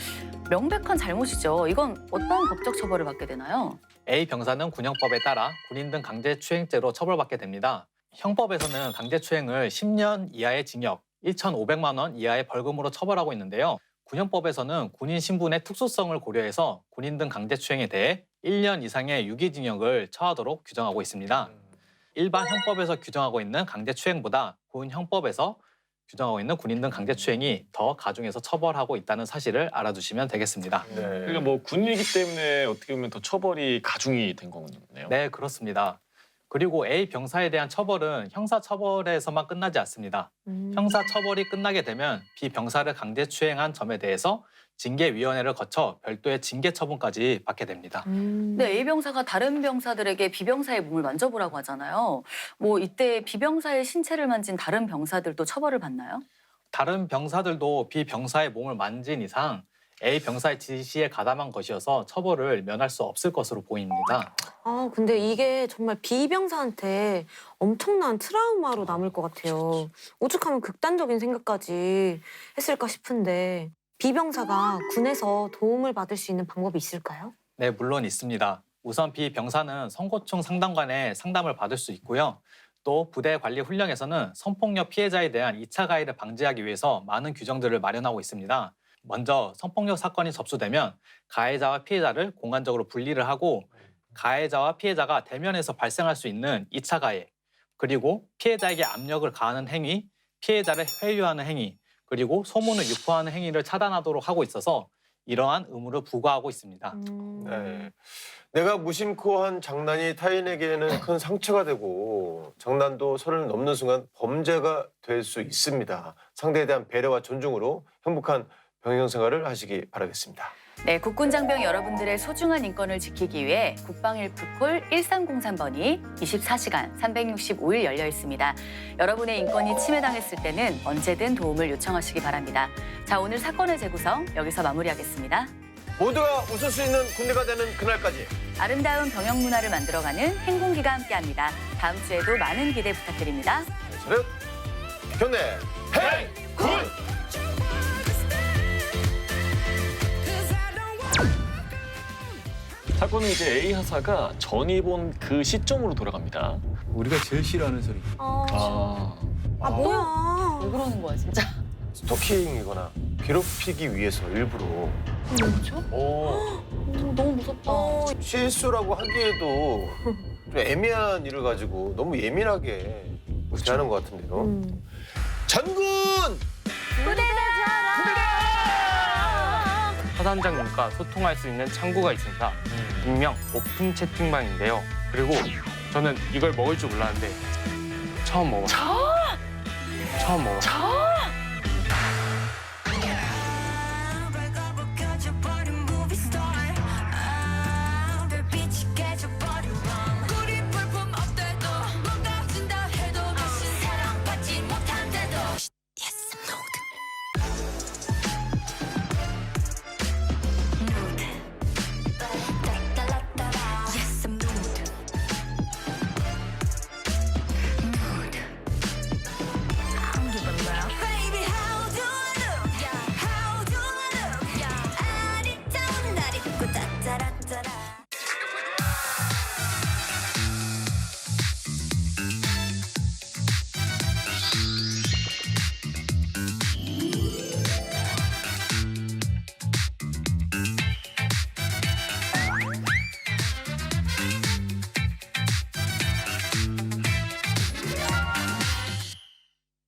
Speaker 2: 명백한 잘못이죠. 이건 어떤 법적 처벌을 받게 되나요?
Speaker 10: A 병사는 군형법에 따라 군인 등 강제추행죄로 처벌받게 됩니다. 형법에서는 강제추행을 10년 이하의 징역, 1,500만 원 이하의 벌금으로 처벌하고 있는데요. 군형법에서는 군인 신분의 특수성을 고려해서 군인 등 강제추행에 대해 1년 이상의 유기징역을 처하도록 규정하고 있습니다. 일반 형법에서 규정하고 있는 강제추행보다 군 형법에서 규정하고 있는 군인 등 강제추행이 더 가중해서 처벌하고 있다는 사실을 알아두시면 되겠습니다.
Speaker 1: 네.
Speaker 4: 그러니까 뭐 군이기 때문에 어떻게 보면 더 처벌이 가중이 된 거네요.
Speaker 10: 네, 그렇습니다. 그리고 A 병사에 대한 처벌은 형사처벌에서만 끝나지 않습니다. 형사처벌이 끝나게 되면 B 병사를 강제추행한 점에 대해서 징계위원회를 거쳐 별도의 징계 처분까지 받게 됩니다.
Speaker 2: 네, A 병사가 다른 병사들에게 B 병사의 몸을 만져보라고 하잖아요. 뭐 이때 B 병사의 신체를 만진 다른 병사들도 처벌을 받나요?
Speaker 10: 다른 병사들도 B 병사의 몸을 만진 이상 A 병사의 지시에 가담한 것이어서 처벌을 면할 수 없을 것으로 보입니다.
Speaker 3: 근데 이게 정말 B 병사한테 엄청난 트라우마로 남을 것 같아요. 오죽하면 극단적인 생각까지 했을까 싶은데 B 병사가 군에서 도움을 받을 수 있는 방법이 있을까요?
Speaker 10: 네, 물론 있습니다. 우선 B 병사는 성고충 상담관의 상담을 받을 수 있고요. 또 부대 관리 훈련에서는 성폭력 피해자에 대한 2차 가해를 방지하기 위해서 많은 규정들을 마련하고 있습니다. 먼저 성폭력 사건이 접수되면 가해자와 피해자를 공간적으로 분리를 하고 가해자와 피해자가 대면에서 발생할 수 있는 2차 가해, 그리고 피해자에게 압력을 가하는 행위, 피해자를 회유하는 행위, 그리고 소문을 유포하는 행위를 차단하도록 하고 있어서 이러한 의무를 부과하고 있습니다.
Speaker 1: 네. 내가 무심코 한 장난이 타인에게는 큰 상처가 되고 장난도 선을 넘는 순간 범죄가 될 수 있습니다. 상대에 대한 배려와 존중으로 행복한 병영 생활을 하시기 바라겠습니다.
Speaker 2: 네, 국군 장병 여러분들의 소중한 인권을 지키기 위해 국방일프콜 1303번이 24시간 365일 열려 있습니다. 여러분의 인권이 침해당했을 때는 언제든 도움을 요청하시기 바랍니다. 자, 오늘 사건의 재구성 여기서 마무리하겠습니다.
Speaker 1: 모두가 웃을 수 있는 군대가 되는 그날까지
Speaker 2: 아름다운 병영 문화를 만들어가는 행군기가 함께합니다. 다음 주에도 많은 기대 부탁드립니다.
Speaker 1: 저는 경례 행군!
Speaker 4: 사건은 이제 A 하사가 전이 본 그 시점으로 돌아갑니다.
Speaker 9: 우리가 제일 싫어하는 소리.
Speaker 3: 뭐야.
Speaker 2: 왜 그러는 거야, 진짜?
Speaker 1: 스토킹이거나 괴롭히기 위해서 일부러
Speaker 2: 너무 무섭다.
Speaker 1: 실수라고 하기에도 좀 애매한 일을 가지고 너무 예민하게 대하는 것 같은데요. 전군!
Speaker 6: 사단장님과 소통할 수 있는 창구가 있습니다. 일명 오픈 채팅방인데요. 그리고 저는 이걸 먹을 줄 몰랐는데 처음 먹었어요. 처음 먹었어요.